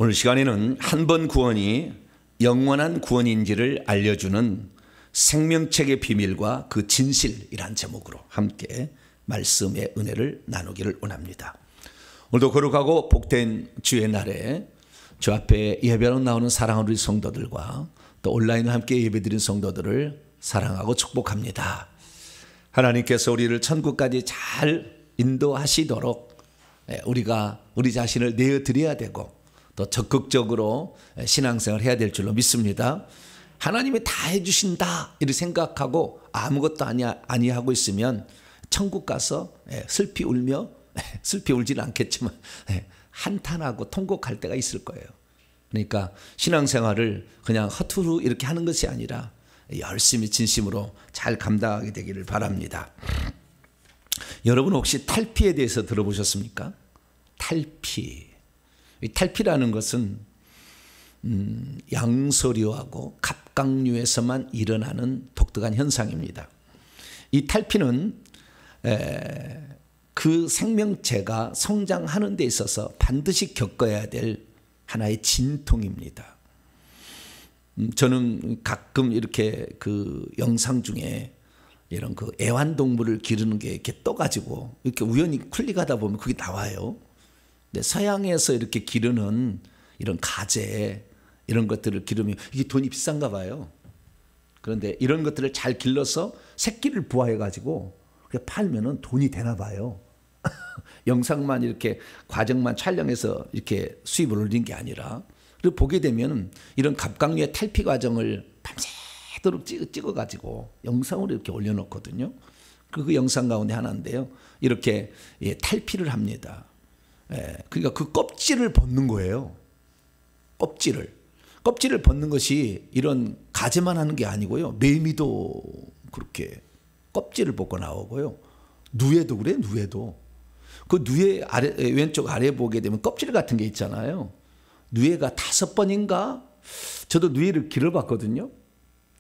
오늘 시간에는 한 번 구원이 영원한 구원인지를 알려주는 생명책의 비밀과 그 진실이란 제목으로 함께 말씀의 은혜를 나누기를 원합니다. 오늘도 거룩하고 복된 주의 날에 주 앞에 예배로 나오는 사랑하는 우리 성도들과 또 온라인으로 함께 예배드린 성도들을 사랑하고 축복합니다. 하나님께서 우리를 천국까지 잘 인도하시도록 우리가 우리 자신을 내어드려야 되고 또 적극적으로 신앙생활을 해야 될 줄로 믿습니다. 하나님이 다 해주신다 이렇게 생각하고 아무것도 아니하고 있으면 천국 가서 슬피 울며 슬피 울지는 않겠지만 한탄하고 통곡할 때가 있을 거예요. 그러니까 신앙생활을 그냥 허투루 이렇게 하는 것이 아니라 열심히 진심으로 잘 감당하게 되기를 바랍니다. 여러분 혹시 탈피에 대해서 들어보셨습니까? 탈피. 이 탈피라는 것은 양서류하고 갑각류에서만 일어나는 독특한 현상입니다. 이 탈피는 그 생명체가 성장하는 데 있어서 반드시 겪어야 될 하나의 진통입니다. 저는 가끔 이렇게 그 영상 중에 이런 그 애완동물을 기르는 게 이렇게 떠가지고 이렇게 우연히 클릭하다 보면 그게 나와요. 근데 서양에서 이렇게 기르는 이런 가재 이런 것들을 기르면 이게 돈이 비싼가 봐요. 그런데 이런 것들을 잘 길러서 새끼를 부화해가지고 팔면은 돈이 되나 봐요. 영상만 이렇게 과정만 촬영해서 이렇게 수입을 올린 게 아니라 그리고 보게 되면 이런 갑각류의 탈피 과정을 밤새도록 찍어가지고 영상으로 이렇게 올려놓거든요. 그 영상 가운데 하나인데요. 이렇게 탈피를 합니다. 그러니까 그 껍질을 벗는 거예요. 껍질을 벗는 것이 이런 가재만 하는 게 아니고요. 매미도 그렇게 껍질을 벗고 나오고요. 누에도 그래, 누에도. 그 누에 아래, 왼쪽 아래 보게 되면 껍질 같은 게 있잖아요. 누에가 5번인가? 저도 누에를 길러봤거든요.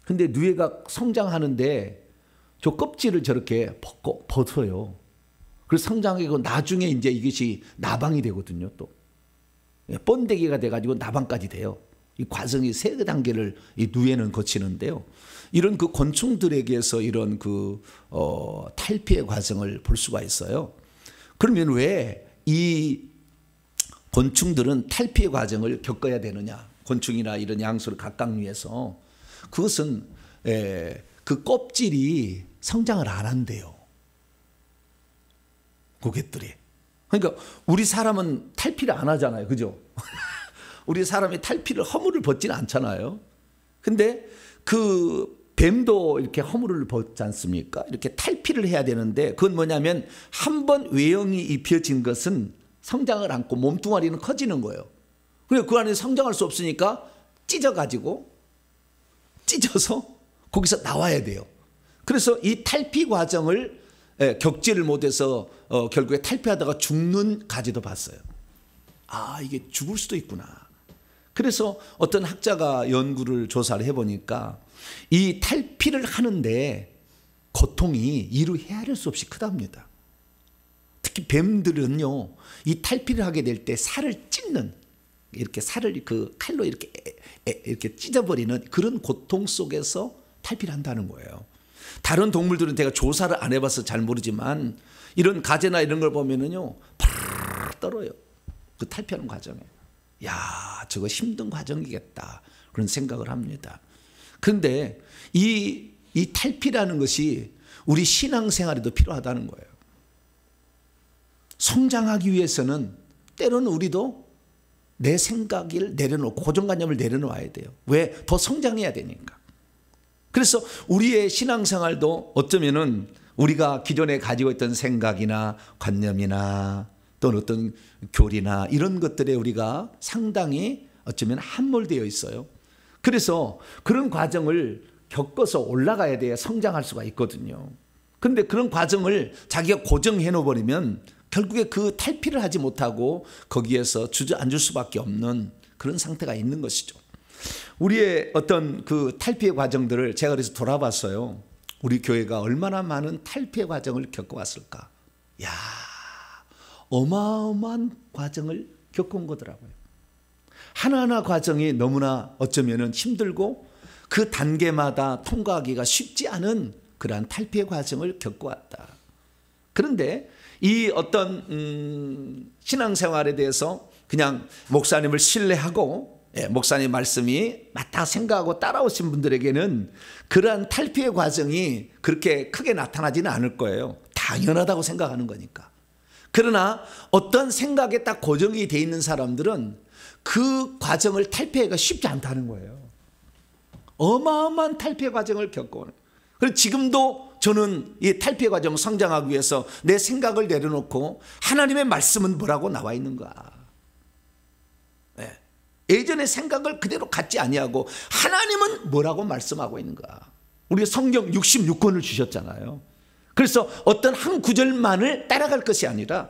근데 누에가 성장하는데 저 껍질을 저렇게 벗어요. 그래서 성장하고 나중에 이제 이것이 나방이 되거든요. 또 번데기가 돼가지고 나방까지 돼요. 이 과정이 3단계를 이 누에는 거치는데요. 이런 그 곤충들에게서 이런 그 탈피의 과정을 볼 수가 있어요. 그러면 왜 이 곤충들은 탈피의 과정을 겪어야 되느냐? 곤충이나 이런 양서류 갑각류에서 그것은 그 껍질이 성장을 안 한대요. 고객들이. 그러니까 우리 사람은 탈피를 안 하잖아요. 그죠? 우리 사람이 탈피를 허물을 벗지는 않잖아요. 근데 그 뱀도 이렇게 허물을 벗지 않습니까? 이렇게 탈피를 해야 되는데 그건 뭐냐면 한 번 외형이 입혀진 것은 성장을 않고 몸뚱아리는 커지는 거예요. 그리고 그 안에 성장할 수 없으니까 찢어서 거기서 나와야 돼요. 그래서 이 탈피 과정을 겪지를 못해서 결국에 탈피하다가 죽는 가지도 봤어요. 아, 이게 죽을 수도 있구나. 그래서 어떤 학자가 연구를 조사를 해보니까 이 탈피를 하는데 고통이 이루 헤아릴 수 없이 크답니다. 특히 뱀들은요, 이 탈피를 하게 될 때 살을 찢는, 이렇게 살을 그 칼로 이렇게 찢어버리는 그런 고통 속에서 탈피를 한다는 거예요. 다른 동물들은 제가 조사를 안 해봐서 잘 모르지만 이런 가재나 이런 걸 보면은요, 팍 떨어요. 그 탈피하는 과정에. 야, 저거 힘든 과정이겠다. 그런 생각을 합니다. 그런데 이 탈피라는 것이 우리 신앙생활에도 필요하다는 거예요. 성장하기 위해서는 때로는 우리도 내 생각을 내려놓고 고정관념을 내려놓아야 돼요. 왜? 더 성장해야 되니까. 그래서 우리의 신앙생활도 어쩌면은 우리가 기존에 가지고 있던 생각이나 관념이나 또는 어떤 교리나 이런 것들에 우리가 상당히 어쩌면 함몰되어 있어요. 그래서 그런 과정을 겪어서 올라가야 돼야 성장할 수가 있거든요. 그런데 그런 과정을 자기가 고정해 놓아버리면 결국에 그 탈피를 하지 못하고 거기에서 주저앉을 수밖에 없는 그런 상태가 있는 것이죠. 우리의 어떤 그 탈피의 과정들을 제가 그래서 돌아봤어요. 우리 교회가 얼마나 많은 탈피의 과정을 겪어왔을까. 야, 어마어마한 과정을 겪은 거더라고요. 하나하나 과정이 너무나 어쩌면은 힘들고 그 단계마다 통과하기가 쉽지 않은 그러한 탈피의 과정을 겪어왔다. 그런데 이 어떤 신앙생활에 대해서 그냥 목사님을 신뢰하고 목사님 말씀이 맞다 생각하고 따라오신 분들에게는 그러한 탈피의 과정이 그렇게 크게 나타나지는 않을 거예요. 당연하다고 생각하는 거니까. 그러나 어떤 생각에 딱 고정이 돼 있는 사람들은 그 과정을 탈피하기가 쉽지 않다는 거예요. 어마어마한 탈피의 과정을 겪어오는. 그리고 지금도 저는 이 탈피의 과정 성장하기 위해서 내 생각을 내려놓고 하나님의 말씀은 뭐라고 나와 있는가. 예전의 생각을 그대로 갖지 아니하고 하나님은 뭐라고 말씀하고 있는가. 우리가 성경 66권을 주셨잖아요. 그래서 어떤 한 구절만을 따라갈 것이 아니라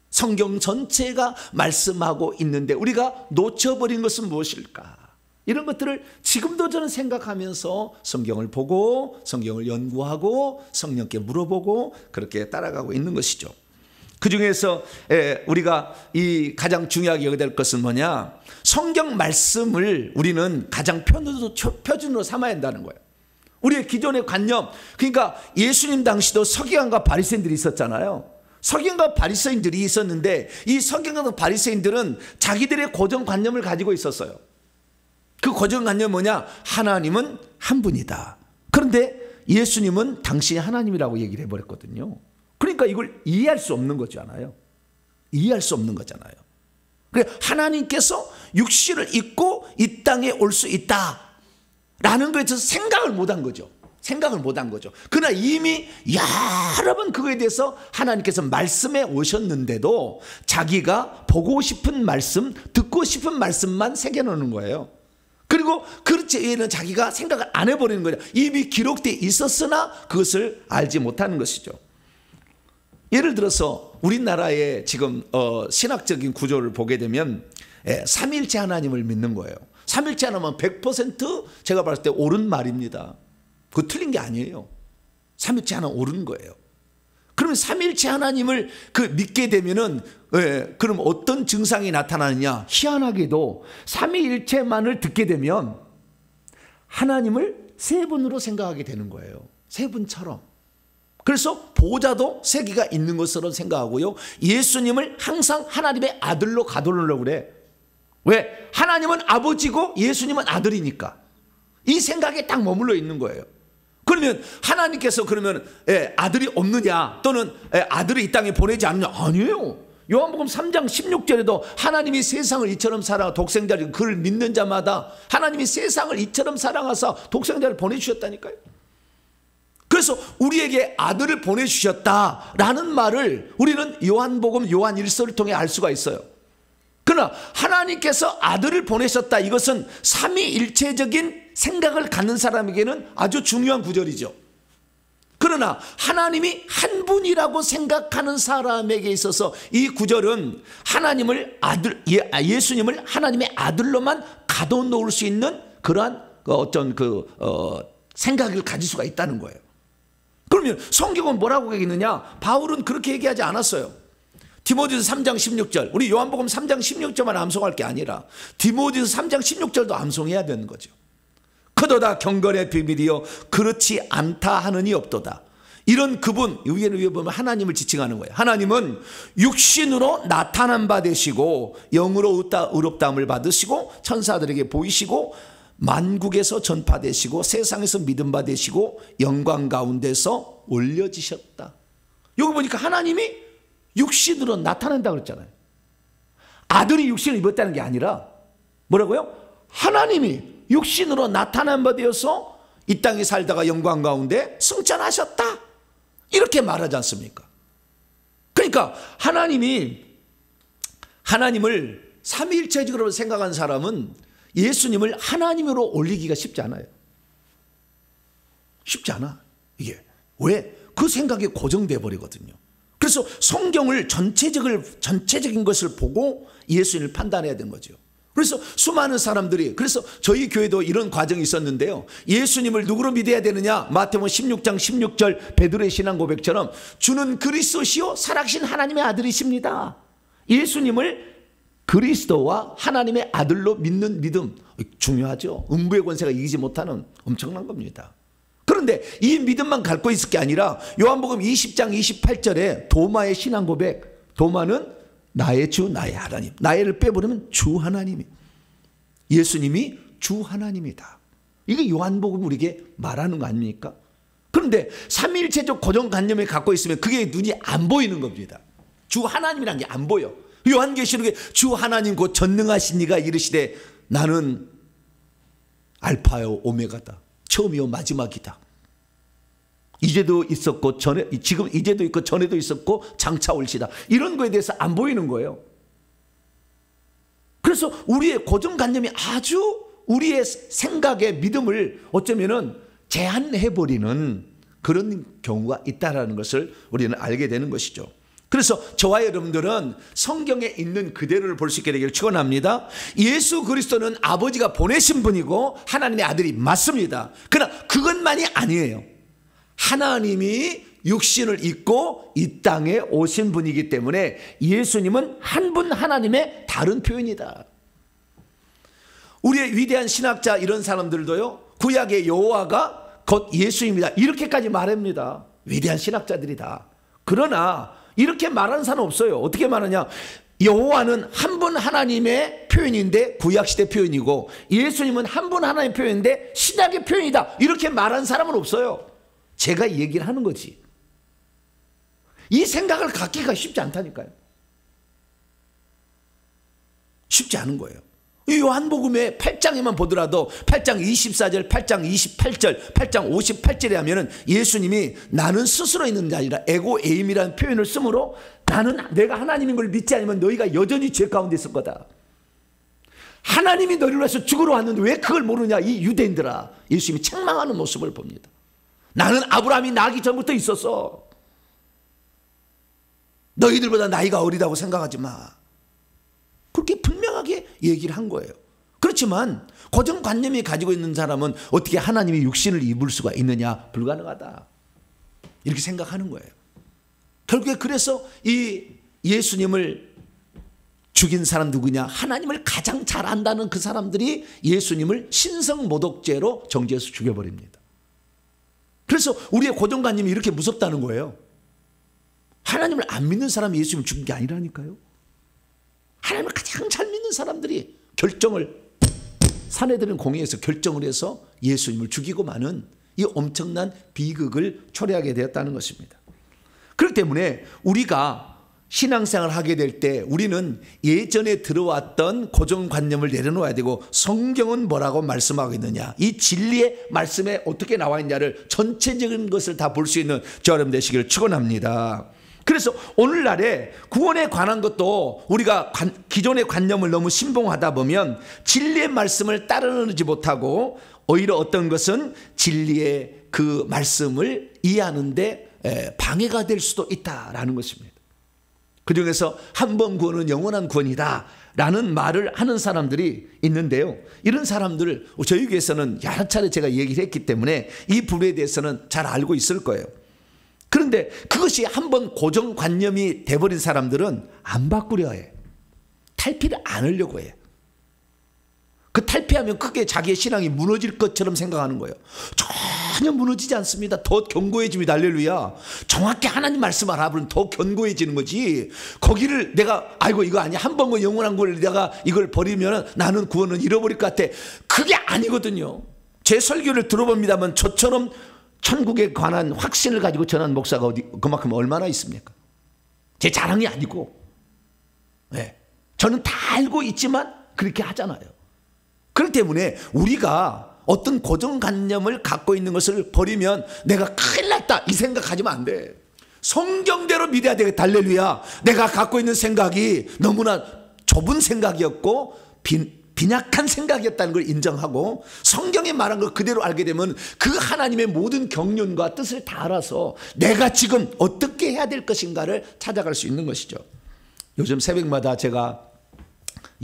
성경 전체가 말씀하고 있는데 우리가 놓쳐버린 것은 무엇일까? 이런 것들을 지금도 저는 생각하면서 성경을 보고 성경을 연구하고 성령께 물어보고 그렇게 따라가고 있는 것이죠. 그 중에서 우리가 이 가장 중요하게 여겨야 될 것은 뭐냐? 성경 말씀을 우리는 가장 표준으로 삼아야 한다는 거예요. 우리의 기존의 관념, 그러니까 예수님 당시도 서기관과 바리새인들이 있었잖아요. 서기관과 바리새인들이 있었는데 이 서기관과 바리새인들은 자기들의 고정관념을 가지고 있었어요. 그 고정관념이 뭐냐? 하나님은 한 분이다. 그런데 예수님은 당신이 하나님이라고 얘기를 해버렸거든요. 그러니까 이걸 이해할 수 없는 거잖아요. 이해할 수 없는 거잖아요. 하나님께서 육신을 입고 이 땅에 올 수 있다라는 것에 대해서 생각을 못한 거죠. 생각을 못한 거죠. 그러나 이미 여러 번 그거에 대해서 하나님께서 말씀해 오셨는데도 자기가 보고 싶은 말씀, 듣고 싶은 말씀만 새겨놓는 거예요. 그리고 그렇지 얘는 자기가 생각을 안 해버리는 거예요. 이미 기록되어 있었으나 그것을 알지 못하는 것이죠. 예를 들어서 우리나라의 지금 신학적인 구조를 보게 되면 삼위일체 하나님을 믿는 거예요. 삼위일체 하나님은 100% 제가 봤을 때 옳은 말입니다. 그거 틀린 게 아니에요. 삼위일체 하나는 옳은 거예요. 그러면 삼위일체 하나님을 믿게 되면은 그럼 어떤 증상이 나타나느냐? 희한하게도 삼위일체만을 듣게 되면 하나님을 세 분으로 생각하게 되는 거예요. 세 분처럼. 그래서 보좌도 세 개가 있는 것으로 생각하고요. 예수님을 항상 하나님의 아들로 가둬놓으려고 그래. 왜? 하나님은 아버지고 예수님은 아들이니까. 이 생각에 딱 머물러 있는 거예요. 그러면 하나님께서 그러면 아들이 없느냐 또는 아들을 이 땅에 보내지 않느냐? 아니에요. 요한복음 3장 16절에도 하나님이 세상을 이처럼 사랑하 독생자를 그를 믿는 자마다 하나님이 세상을 이처럼 사랑하사 독생자를 보내주셨다니까요. 그래서 우리에게 아들을 보내주셨다라는 말을 우리는 요한복음 요한 1서를 통해 알 수가 있어요. 그러나 하나님께서 아들을 보내셨다, 이것은 삼위일체적인 생각을 갖는 사람에게는 아주 중요한 구절이죠. 그러나 하나님이 한 분이라고 생각하는 사람에게 있어서 이 구절은 하나님을 예수님을 하나님의 아들로만 가둬놓을 수 있는 그러한 어떤 생각을 가질 수가 있다는 거예요. 그러면 성경은 뭐라고 얘기했느냐? 바울은 그렇게 얘기하지 않았어요. 디모데후서 3장 16절, 우리 요한복음 3장 16절만 암송할 게 아니라 디모데후서 3장 16절도 암송해야 되는 거죠. 크도다 경건의 비밀이요 그렇지 않다 하느니 없도다. 이런 그분, 위에 보면 하나님을 지칭하는 거예요. 하나님은 육신으로 나타난 바 되시고 영으로 의롭다함을 받으시고 천사들에게 보이시고 만국에서 전파되시고 세상에서 믿음 받으시고 영광 가운데서 올려지셨다. 여기 보니까 하나님이 육신으로 나타난다고 그랬잖아요. 아들이 육신을 입었다는 게 아니라 뭐라고요? 하나님이 육신으로 나타난 바 되어서 이 땅에 살다가 영광 가운데 승천하셨다, 이렇게 말하지 않습니까? 그러니까 하나님을 삼위일체적으로 생각한 사람은 예수님을 하나님으로 올리기가 쉽지 않아요. 쉽지 않아. 이게 왜? 그 생각이 고정돼 버리거든요. 그래서 성경을 전체적인 것을 보고 예수님을 판단해야 되는 거죠. 그래서 수많은 사람들이, 그래서 저희 교회도 이런 과정이 있었는데요. 예수님을 누구로 믿어야 되느냐? 마태복음 16장 16절 베드로의 신앙 고백처럼 주는 그리스도시요 살아계신 하나님의 아들이십니다. 예수님을 그리스도와 하나님의 아들로 믿는 믿음, 중요하죠. 음부의 권세가 이기지 못하는 엄청난 겁니다. 그런데 이 믿음만 갖고 있을 게 아니라 요한복음 20장 28절에 도마의 신앙 고백, 도마는 나의 주 나의 하나님, 나의를 빼버리면 주 하나님이, 예수님이 주 하나님이다. 이게 요한복음 우리에게 말하는 거 아닙니까? 그런데 삼위일체적 고정관념을 갖고 있으면 그게 눈이 안 보이는 겁니다. 주 하나님이란 게 안 보여. 요한계시록에 주 하나님 곧 전능하신 이가 이르시되 나는 알파요 오메가다, 처음이요 마지막이다. 이제도 있었고 지금 이제도 있고 전에도 있었고 장차 올시다. 이런 거에 대해서 안 보이는 거예요. 그래서 우리의 고정관념이 아주 우리의 생각의 믿음을 어쩌면은 제한해버리는 그런 경우가 있다는 것을 우리는 알게 되는 것이죠. 그래서 저와 여러분들은 성경에 있는 그대로를 볼 수 있게 되기를 축원합니다. 예수 그리스도는 아버지가 보내신 분이고 하나님의 아들이 맞습니다. 그러나 그것만이 아니에요. 하나님이 육신을 입고 이 땅에 오신 분이기 때문에 예수님은 한 분 하나님의 다른 표현이다. 우리의 위대한 신학자 이런 사람들도요, 구약의 여호와가 곧 예수입니다, 이렇게까지 말합니다. 위대한 신학자들이다. 그러나 이렇게 말하는 사람 없어요. 어떻게 말하냐? 여호와는 한 분 하나님의 표현인데 구약시대 표현이고 예수님은 한 분 하나님의 표현인데 신약의 표현이다. 이렇게 말하는 사람은 없어요. 제가 얘기를 하는 거지. 이 생각을 갖기가 쉽지 않다니까요. 쉽지 않은 거예요. 요한복음의 8장에만 보더라도 8장 24절, 8장 28절, 8장 58절에 하면은 예수님이 나는 스스로 있는 게 아니라 에고 에임이라는 표현을 쓰므로 나는 내가 하나님인 걸 믿지 않으면 너희가 여전히 죄 가운데 있을 거다. 하나님이 너희를 위해서 죽으러 왔는데 왜 그걸 모르냐 이 유대인들아. 예수님이 책망하는 모습을 봅니다. 나는 아브라함이 나기 전부터 있었어. 너희들보다 나이가 어리다고 생각하지 마. 그렇게 분명하게 얘기를 한 거예요. 그렇지만 고정관념이 가지고 있는 사람은 어떻게 하나님이 육신을 입을 수가 있느냐, 불가능하다, 이렇게 생각하는 거예요. 결국에 그래서 이 예수님을 죽인 사람 누구냐? 하나님을 가장 잘 안다는 그 사람들이 예수님을 신성모독죄로 정죄해서 죽여버립니다. 그래서 우리의 고정관념이 이렇게 무섭다는 거예요. 하나님을 안 믿는 사람이 예수님을 죽인 게 아니라니까요. 하나님을 가장 잘 믿는 사람들이 결정을, 사내들은 공의에서 결정을 해서 예수님을 죽이고 마는 이 엄청난 비극을 초래하게 되었다는 것입니다. 그렇기 때문에 우리가 신앙생활을 하게 될 때 우리는 예전에 들어왔던 고정관념을 내려놓아야 되고, 성경은 뭐라고 말씀하고 있느냐, 이 진리의 말씀에 어떻게 나와 있냐를 전체적인 것을 다 볼 수 있는 저 여러분 되시기를 축원합니다. 그래서 오늘날에 구원에 관한 것도 우리가 기존의 관념을 너무 신봉하다 보면 진리의 말씀을 따르지 못하고 오히려 어떤 것은 진리의 그 말씀을 이해하는데 방해가 될 수도 있다라는 것입니다. 그중에서 한 번 구원은 영원한 구원이다 라는 말을 하는 사람들이 있는데요, 이런 사람들 저희 교회에서는 여러 차례 제가 얘기를 했기 때문에 이 부분에 대해서는 잘 알고 있을 거예요. 그런데 그것이 한번 고정관념이 돼버린 사람들은 안 바꾸려 해. 탈피를 안 하려고 해. 그 탈피하면 크게 자기의 신앙이 무너질 것처럼 생각하는 거예요. 전혀 무너지지 않습니다. 더 견고해집니다. 할렐루야. 정확히 하나님 말씀 알아보면 더 견고해지는 거지. 거기를 내가 아이고 이거 아니야, 한 번은 영원한 걸 내가 이걸 버리면 나는 구원은 잃어버릴 것 같아. 그게 아니거든요. 제 설교를 들어봅니다만 저처럼 천국에 관한 확신을 가지고 전한 목사가 어디 그만큼 얼마나 있습니까? 제 자랑이 아니고, 네, 저는 다 알고 있지만 그렇게 하잖아요. 그렇기 때문에 우리가 어떤 고정관념을 갖고 있는 것을 버리면 내가 큰일 났다 이 생각하지면 안 돼. 성경대로 믿어야 되겠다. 할렐루야. 내가 갖고 있는 생각이 너무나 좁은 생각이었고 빈약한 생각이었다는 걸 인정하고 성경에 말한 걸 그대로 알게 되면 그 하나님의 모든 경륜과 뜻을 다 알아서 내가 지금 어떻게 해야 될 것인가를 찾아갈 수 있는 것이죠. 요즘 새벽마다 제가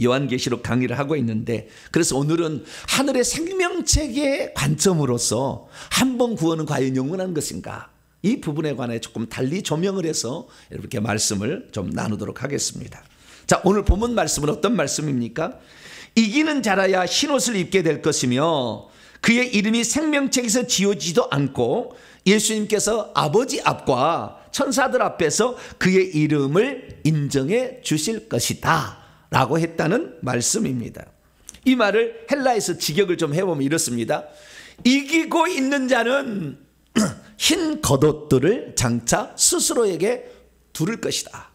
요한계시록 강의를 하고 있는데, 그래서 오늘은 하늘의 생명책의 관점으로서 한 번 구원은 과연 영원한 것인가, 이 부분에 관해 조금 달리 조명을 해서 이렇게 말씀을 좀 나누도록 하겠습니다. 자, 오늘 본문 말씀은 어떤 말씀입니까? 이기는 자라야 흰옷을 입게 될 것이며 그의 이름이 생명책에서 지워지지도 않고 예수님께서 아버지 앞과 천사들 앞에서 그의 이름을 인정해 주실 것이다 라고 했다는 말씀입니다. 이 말을 헬라에서 직역을 좀 해보면 이렇습니다. 이기고 있는 자는 흰 겉옷들을 장차 스스로에게 두를 것이다.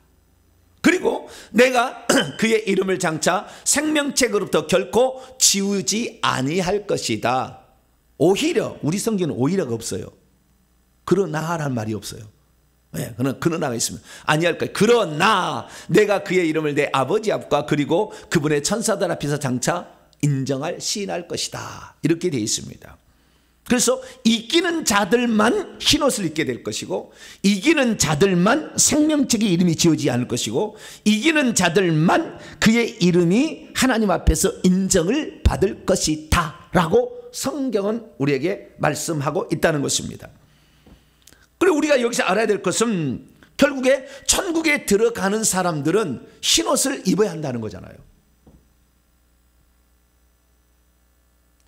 그리고 내가 그의 이름을 장차 생명책으로부터 결코 지우지 아니할 것이다. 오히려 우리 성경은 오히려가 없어요. 그러나라는 말이 없어요. 네, 그러나가 있으면 아니할 거예요. 그러나 내가 그의 이름을 내 아버지 앞과 그리고 그분의 천사들 앞에서 장차 인정할 시인할 것이다. 이렇게 되어 있습니다. 그래서 이기는 자들만 흰옷을 입게 될 것이고 이기는 자들만 생명책의 이름이 지워지지 않을 것이고 이기는 자들만 그의 이름이 하나님 앞에서 인정을 받을 것이다 라고 성경은 우리에게 말씀하고 있다는 것입니다. 그리고 우리가 여기서 알아야 될 것은 결국에 천국에 들어가는 사람들은 흰옷을 입어야 한다는 거잖아요.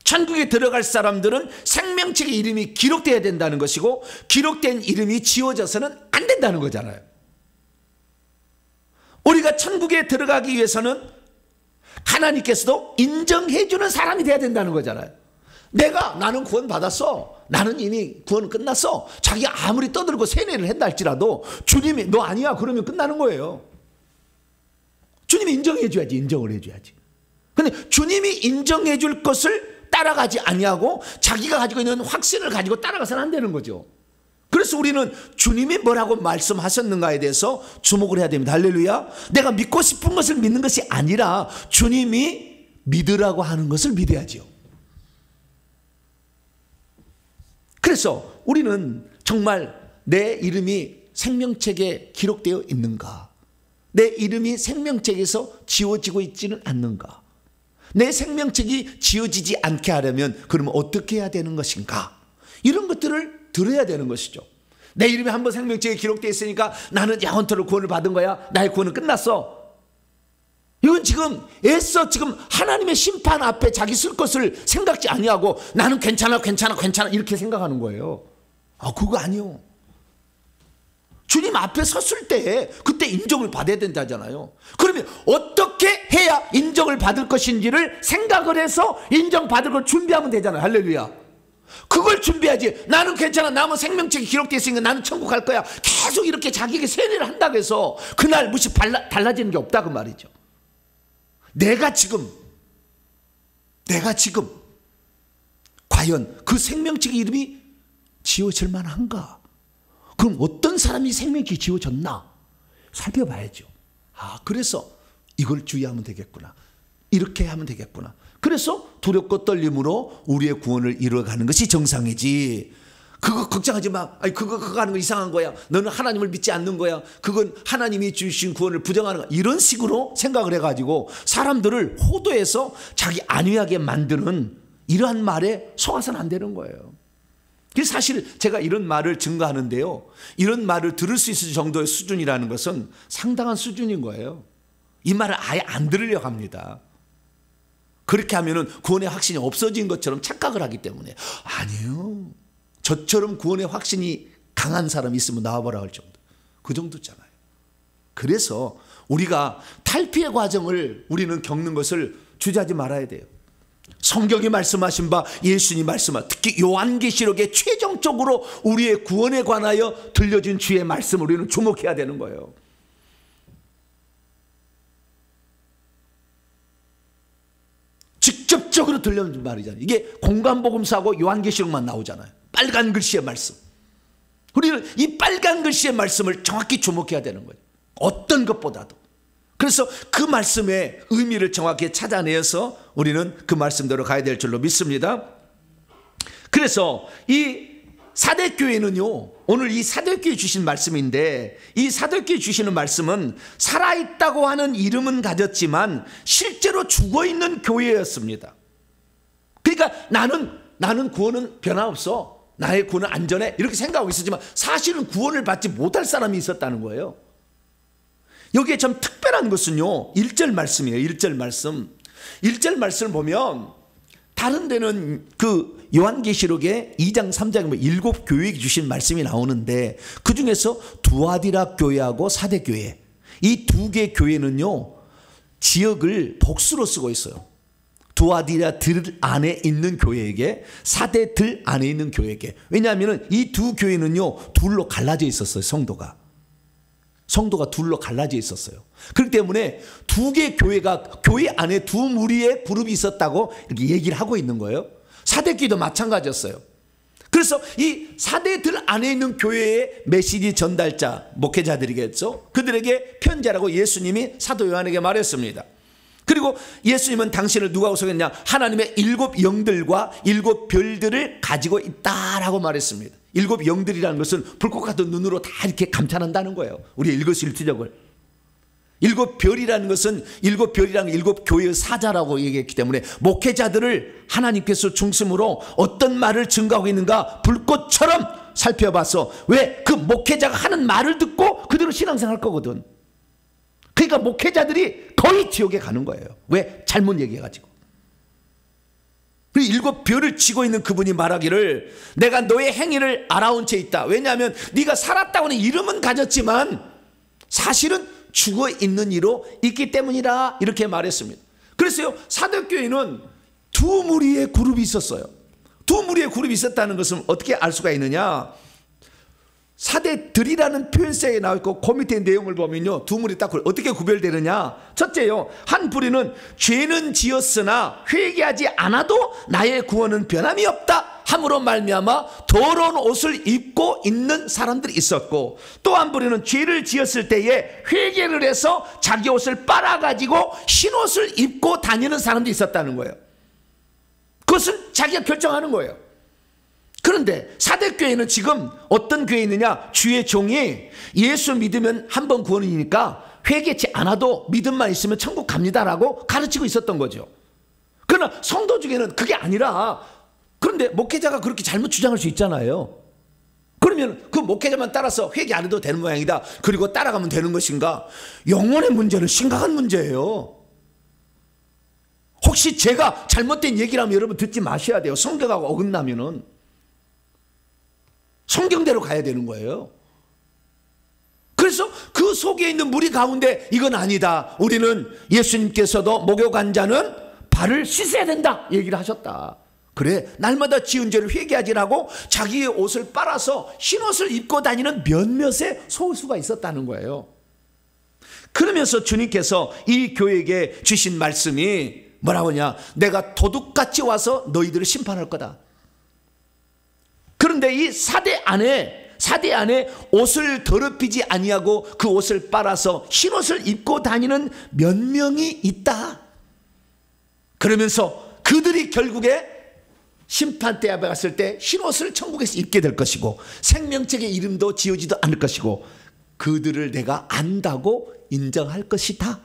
천국에 들어갈 사람들은 생명책의 이름이 기록되어야 된다는 것이고 기록된 이름이 지워져서는 안 된다는 거잖아요. 우리가 천국에 들어가기 위해서는 하나님께서도 인정해 주는 사람이 돼야 된다는 거잖아요. 나는 구원 받았어. 나는 이미 구원 끝났어. 자기가 아무리 떠들고 세뇌를 했다 할지라도 주님이 너 아니야 그러면 끝나는 거예요. 주님이 인정해 줘야지. 인정을 해 줘야지. 근데 주님이 인정해 줄 것을 따라가지 아니하고 자기가 가지고 있는 확신을 가지고 따라가서는 안 되는 거죠. 그래서 우리는 주님이 뭐라고 말씀하셨는가에 대해서 주목을 해야 됩니다. 할렐루야. 내가 믿고 싶은 것을 믿는 것이 아니라 주님이 믿으라고 하는 것을 믿어야죠. 그래서 우리는 정말 내 이름이 생명책에 기록되어 있는가? 내 이름이 생명책에서 지워지고 있지는 않는가? 내 생명책이 지워지지 않게 하려면 그러면 어떻게 해야 되는 것인가? 이런 것들을 들어야 되는 것이죠. 내 이름이 한번 생명책에 기록되어 있으니까 나는 영원토록 구원을 받은 거야. 나의 구원은 끝났어. 이건 지금 애써 지금 하나님의 심판 앞에 자기 쓸 것을 생각지 아니하고 나는 괜찮아 이렇게 생각하는 거예요. 그거 아니요. 주님 앞에 섰을 때 그때 인정을 받아야 된다잖아요. 그러면 어떻게 해야 인정을 받을 것인지를 생각을 해서 인정받을 걸 준비하면 되잖아요. 할렐루야. 그걸 준비하지. 나는 괜찮아. 남은 생명책이 기록되어 있으니까 나는 천국 갈 거야. 계속 이렇게 자기에게 세뇌를 한다고 해서 그날 무시 달라지는 게 없다 그 말이죠. 내가 지금 과연 그 생명책의 이름이 지워질 만한가? 그럼 어떤 사람이 생명책이 지워졌나? 살펴봐야죠. 그래서 이걸 주의하면 되겠구나. 이렇게 하면 되겠구나. 그래서 두렵고 떨림으로 우리의 구원을 이루어가는 것이 정상이지. 그거 걱정하지 마. 그거 하는 거 이상한 거야. 너는 하나님을 믿지 않는 거야. 그건 하나님이 주신 구원을 부정하는 거야. 이런 식으로 생각을 해가지고 사람들을 호도해서 자기 안위하게 만드는 이러한 말에 속아서는 안 되는 거예요. 그래서 사실 제가 이런 말을 증거하는데요. 이런 말을 들을 수 있을 정도의 수준이라는 것은 상당한 수준인 거예요. 이 말을 아예 안 들으려고 합니다. 그렇게 하면은 구원의 확신이 없어진 것처럼 착각을 하기 때문에. 아니에요. 저처럼 구원의 확신이 강한 사람이 있으면 나와보라 할 정도. 그 정도잖아요. 그래서 우리가 탈피의 과정을 우리는 겪는 것을 주저하지 말아야 돼요. 성경이 말씀하신 바 예수님이 말씀하신 특히 요한계시록에 최종적으로 우리의 구원에 관하여 들려준 주의 말씀을 우리는 주목해야 되는 거예요. 직접적으로 들려준 말이잖아요. 이게 공간복음서하고 요한계시록만 나오잖아요. 빨간 글씨의 말씀. 우리는 이 빨간 글씨의 말씀을 정확히 주목해야 되는 거예요. 어떤 것보다도. 그래서 그 말씀의 의미를 정확히 찾아내서 우리는 그 말씀대로 가야 될 줄로 믿습니다. 그래서 이 사대교회는요, 오늘 이 사대교회 주신 말씀인데, 이 사대교회 주시는 말씀은 살아있다고 하는 이름은 가졌지만 실제로 죽어있는 교회였습니다. 그러니까 나는 구원은 변화없어, 나의 구원은 안전해, 이렇게 생각하고 있었지만 사실은 구원을 받지 못할 사람이 있었다는 거예요. 여기에 참 특별한 것은요 1절 말씀이에요. 1절 말씀. 1절 말씀을 보면 다른 데는 그 요한계시록의 2장 3장에 뭐 7교회에 주신 말씀이 나오는데 그중에서 두아디라 교회하고 사대 교회 이 두 개 교회는요 지역을 복수로 쓰고 있어요. 두아디라 들 안에 있는 교회에게 사대 들 안에 있는 교회에게. 왜냐하면 이 두 교회는요 둘로 갈라져 있었어요. 성도가 둘로 갈라져 있었어요. 그렇기 때문에 두 개 교회가 교회 안에 두 무리의 그룹이 있었다고 이렇게 얘기를 하고 있는 거예요. 사대교회도 마찬가지였어요. 그래서 이 사대들 안에 있는 교회의 메시지 전달자 목회자들이겠죠. 그들에게 편지하라고 예수님이 사도 요한에게 말했습니다. 그리고 예수님은 당신을 누가 소개했냐? 하나님의 7 영들과 7 별들을 가지고 있다라고 말했습니다. 7 영들이라는 것은 불꽃 같은 눈으로 다 이렇게 감탄한다는 거예요. 우리의 일거수일투족을. 7 별이라는 것은 7 별이라는 7 교회의 사자라고 얘기했기 때문에 목회자들을 하나님께서 중심으로 어떤 말을 증거하고 있는가 불꽃처럼 살펴봐서 왜 그 목회자가 하는 말을 듣고 그대로 신앙생활 할 거거든. 그러니까 목회자들이 거의 지옥에 가는 거예요. 왜? 잘못 얘기해가지고. 그리고 7 별을 쥐고 있는 그분이 말하기를 내가 너의 행위를 알아온 채 있다. 왜냐하면 네가 살았다고는 이름은 가졌지만 사실은 죽어 있는 이로 있기 때문이라 이렇게 말했습니다. 그래서요 사도교회는 두 무리의 그룹이 있었어요. 두 무리의 그룹이 있었다는 것은 어떻게 알 수가 있느냐? 사대들이라는 표현세에 나와 있고 그 밑에 내용을 보면요 두 무리 딱 어떻게 구별되느냐? 첫째요 한 부리는 죄는 지었으나 회개하지 않아도 나의 구원은 변함이 없다 함으로 말미암아 더러운 옷을 입고 있는 사람들이 있었고 또 한 부리는 죄를 지었을 때에 회개를 해서 자기 옷을 빨아가지고 흰옷을 입고 다니는 사람들이 있었다는 거예요. 그것은 자기가 결정하는 거예요. 그런데 사대교회는 지금 어떤 교회에 있느냐? 주의 종이 예수 믿으면 한 번 구원이니까 회개치 않아도 믿음만 있으면 천국 갑니다라고 가르치고 있었던 거죠. 그러나 성도 중에는 그게 아니라 그런데 목회자가 그렇게 잘못 주장할 수 있잖아요. 그러면 그 목회자만 따라서 회개 안 해도 되는 모양이다. 그리고 따라가면 되는 것인가? 영혼의 문제는 심각한 문제예요. 혹시 제가 잘못된 얘기를 하면 여러분 듣지 마셔야 돼요. 성경하고 어긋나면은. 성경대로 가야 되는 거예요. 그래서 그 속에 있는 무리 가운데 이건 아니다. 우리는 예수님께서도 목욕한 자는 발을 씻어야 된다 얘기를 하셨다. 그래 날마다 지은 죄를 회개하지라고 자기의 옷을 빨아서 흰옷을 입고 다니는 몇몇의 소수가 있었다는 거예요. 그러면서 주님께서 이 교회에게 주신 말씀이 뭐라고 하냐? 내가 도둑같이 와서 너희들을 심판할 거다. 그런데 이 사대 안에 옷을 더럽히지 아니하고 그 옷을 빨아서 흰옷을 입고 다니는 몇 명이 있다. 그러면서 그들이 결국에 심판대 앞에 갔을 때 흰옷을 천국에서 입게 될 것이고 생명책의 이름도 지어지도 않을 것이고 그들을 내가 안다고 인정할 것이다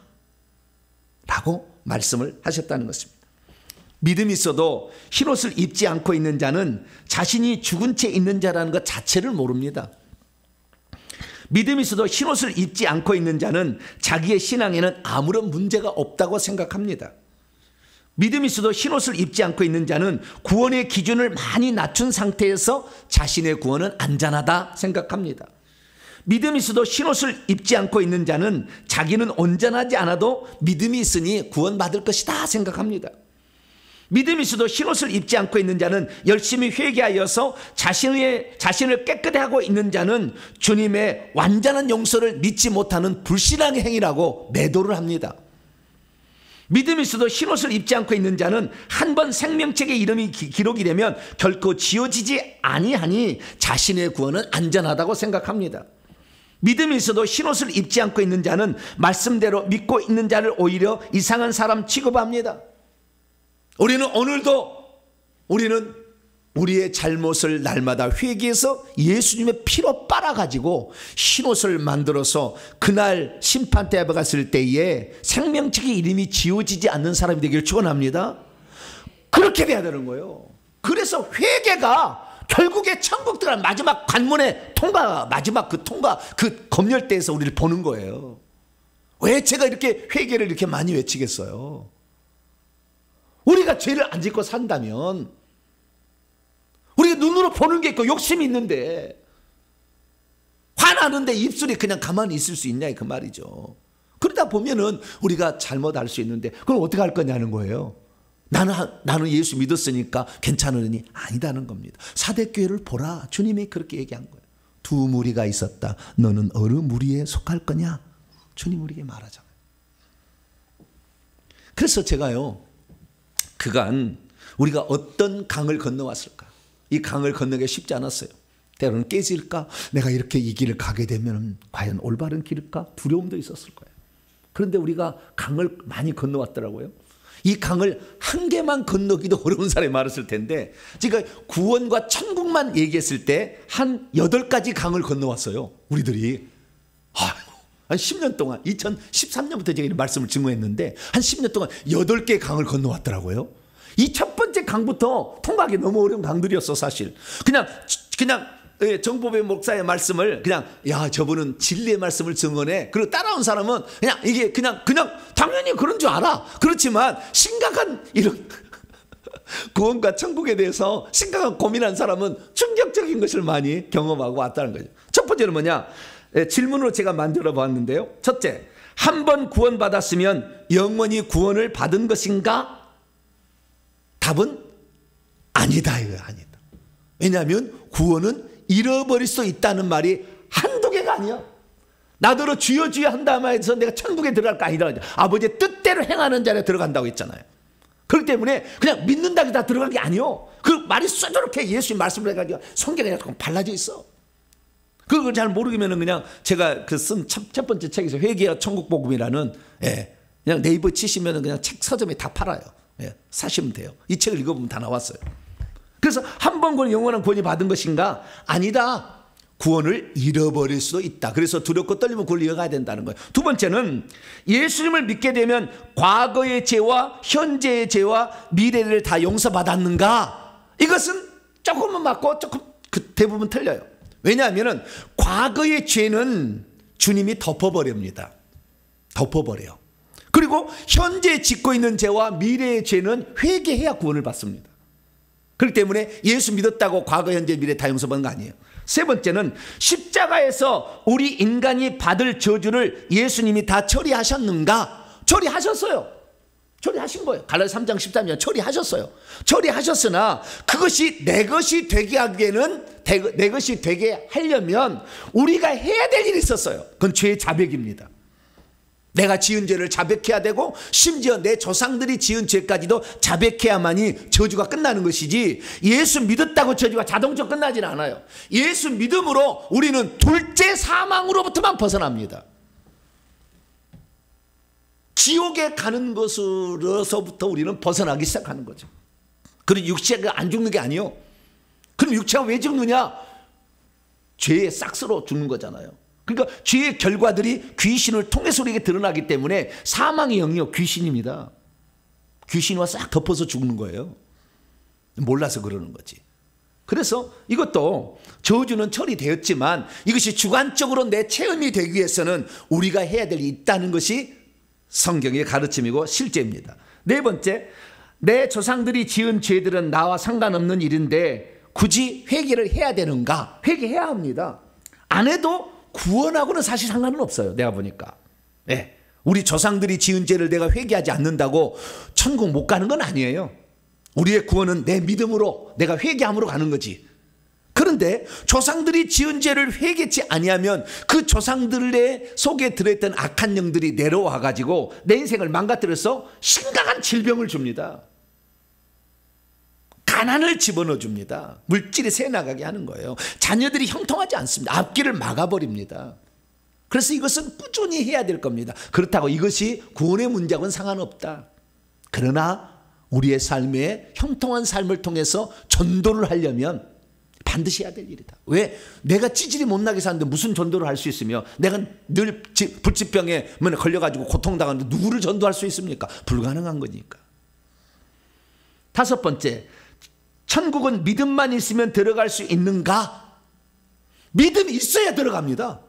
라고 말씀을 하셨다는 것입니다. 믿음이 있어도 흰옷을 입지 않고 있는 자는 자신이 죽은 채 있는 자라는 것 자체를 모릅니다. 믿음이 있어도 흰옷을 입지 않고 있는 자는 자기의 신앙에는 아무런 문제가 없다고 생각합니다. 믿음이 있어도 흰옷을 입지 않고 있는 자는 구원의 기준을 많이 낮춘 상태에서 자신의 구원은 안전하다 생각합니다. 믿음이 있어도 흰옷을 입지 않고 있는 자는 자기는 온전하지 않아도 믿음이 있으니 구원받을 것이다 생각합니다. 믿음이 있어도 흰옷을 입지 않고 있는 자는 열심히 회개하여서 자신을 깨끗해 하고 있는 자는 주님의 완전한 용서를 믿지 못하는 불신앙의 행위라고 매도를 합니다. 믿음이 있어도 흰옷을 입지 않고 있는 자는 한 번 생명책의 이름이 기록이 되면 결코 지워지지 아니하니 자신의 구원은 안전하다고 생각합니다. 믿음이 있어도 흰옷을 입지 않고 있는 자는 말씀대로 믿고 있는 자를 오히려 이상한 사람 취급합니다. 우리는 우리의 잘못을 날마다 회개해서 예수님의 피로 빨아가지고 흰옷을 만들어서 그날 심판대 앞에 갔을 때에 생명책의 이름이 지워지지 않는 사람이 되기를 축원합니다. 그렇게 돼야 되는 거예요. 그래서 회개가 결국에 천국 들어간 마지막 관문의 통과, 마지막 그 통과, 그 검열대에서 우리를 보는 거예요. 왜 제가 이렇게 회개를 이렇게 많이 외치겠어요? 우리가 죄를 안 짓고 산다면, 우리가 눈으로 보는 게 있고 욕심이 있는데 화나는데 입술이 그냥 가만히 있을 수 있냐 그 말이죠. 그러다 보면은 우리가 잘못할 수 있는데 그럼 어떻게 할 거냐는 거예요. 나는 예수 믿었으니까 괜찮으니 아니다는 겁니다. 사대교회를 보라. 주님이 그렇게 얘기한 거예요. 두 무리가 있었다. 너는 어느 무리에 속할 거냐? 주님 우리에게 말하잖아요. 그래서 제가요, 그간 우리가 어떤 강을 건너왔을까? 이 강을 건너기 쉽지 않았어요. 때로는 깨질까? 내가 이렇게 이 길을 가게 되면 과연 올바른 길일까? 두려움도 있었을 거예요. 그런데 우리가 강을 많이 건너왔더라고요. 이 강을 한 개만 건너기도 어려운 사람이 많았을 텐데, 지금 구원과 천국만 얘기했을 때 한 8가지 강을 건너왔어요. 우리들이. 한 10년 동안, 2013년부터 제가 이 말씀을 증거했는데 한 10년 동안 8개의 강을 건너왔더라고요. 이 첫 번째 강부터 통과하기 너무 어려운 강들이었어 사실. 그냥 정보배 목사의 말씀을 그냥 저분은 진리의 말씀을 증언해. 그리고 따라온 사람은 그냥 이게 그냥 당연히 그런 줄 알아. 그렇지만 심각한 이런 구원과 천국에 대해서 심각한 고민한 사람은 충격적인 것을 많이 경험하고 왔다는 거죠. 첫 번째는 뭐냐? 질문으로 제가 만들어 봤는데요. 첫째, 한 번 구원받았으면 영원히 구원을 받은 것인가? 답은 아니다 이거야. 아니다. 왜냐하면 구원은 잃어버릴 수 있다는 말이 한두 개가 아니야. 나더러 주여 주여 한 다음에 해서 내가 천국에 들어갈까? 아니다. 아버지의 뜻대로 행하는 자에 들어간다고 했잖아요. 그렇기 때문에 그냥 믿는다고 다 들어간 게 아니요. 그 말이 쏘저렇게 예수님 말씀을 해가지고 성경에 조금 발라져 있어. 그걸 잘 모르면은 그냥 제가 그 쓴 첫 번째 책에서 회개와 천국복음이라는, 그냥 네이버 치시면은 그냥 책 서점에 다 팔아요. 사시면 돼요. 이 책을 읽어보면 다 나왔어요. 그래서 한 번 구원 영원한 구원이 받은 것인가? 아니다. 구원을 잃어버릴 수도 있다. 그래서 두렵고 떨리면 그걸 이어가야 된다는 거예요. 두 번째는 예수님을 믿게 되면 과거의 죄와 현재의 죄와 미래를 다 용서받았는가? 이것은 조금은 맞고 조금 대부분 틀려요. 왜냐하면 과거의 죄는 주님이 덮어버립니다. 덮어버려요. 그리고 현재 짓고 있는 죄와 미래의 죄는 회개해야 구원을 받습니다. 그렇기 때문에 예수 믿었다고 과거, 현재, 미래 다 용서받는 거 아니에요. 세 번째는 십자가에서 우리 인간이 받을 저주를 예수님이 다 처리하셨는가? 처리하셨어요. 처리하신 거예요. 갈라디아 3장 13절 처리하셨어요. 처리하셨으나 그것이 내 것이 되게 하기에는, 내 것이 되게 하려면 우리가 해야 될 일이 있었어요. 그건 죄의 자백입니다. 내가 지은 죄를 자백해야 되고 심지어 내 조상들이 지은 죄까지도 자백해야만이 저주가 끝나는 것이지, 예수 믿었다고 저주가 자동적으로 끝나지는 않아요. 예수 믿음으로 우리는 둘째 사망으로부터만 벗어납니다. 지옥에 가는 것으로서부터 우리는 벗어나기 시작하는 거죠. 그럼 육체가 안 죽는 게 아니에요. 그럼 육체가 왜 죽느냐? 죄의 싹스로 죽는 거잖아요. 그러니까 죄의 결과들이 귀신을 통해서 우리에게 드러나기 때문에 사망의 영역 귀신입니다. 귀신이 와서 싹 덮어서 죽는 거예요. 몰라서 그러는 거지. 그래서 이것도 저주는 처리되었지만 이것이 주관적으로 내 체험이 되기 위해서는 우리가 해야 될 일이 있다는 것이 성경의 가르침이고 실제입니다. 네 번째, 내 조상들이 지은 죄들은 나와 상관없는 일인데 굳이 회개를 해야 되는가? 회개해야 합니다. 안 해도 구원하고는 사실 상관은 없어요. 내가 보니까. 우리 조상들이 지은 죄를 내가 회개하지 않는다고 천국 못 가는 건 아니에요. 우리의 구원은 내 믿음으로, 내가 회개함으로 가는 거지. 그런데 조상들이 지은 죄를 회개치 아니하면 그 조상들의 속에 들어있던 악한 영들이 내려와 가지고 내 인생을 망가뜨려서 심각한 질병을 줍니다. 가난을 집어넣어 줍니다. 물질이 새나가게 하는 거예요. 자녀들이 형통하지 않습니다. 앞길을 막아버립니다. 그래서 이것은 꾸준히 해야 될 겁니다. 그렇다고 이것이 구원의 문제하고는 상관없다. 그러나 우리의 삶에 형통한 삶을 통해서 전도를 하려면 반드시 해야 될 일이다. 왜? 내가 찌질이 못나게 사는데 무슨 전도를 할 수 있으며, 내가 늘 불치병에 걸려가지고 고통당하는데 누구를 전도할 수 있습니까? 불가능한 거니까. 다섯 번째, 천국은 믿음만 있으면 들어갈 수 있는가? 믿음이 있어야 들어갑니다.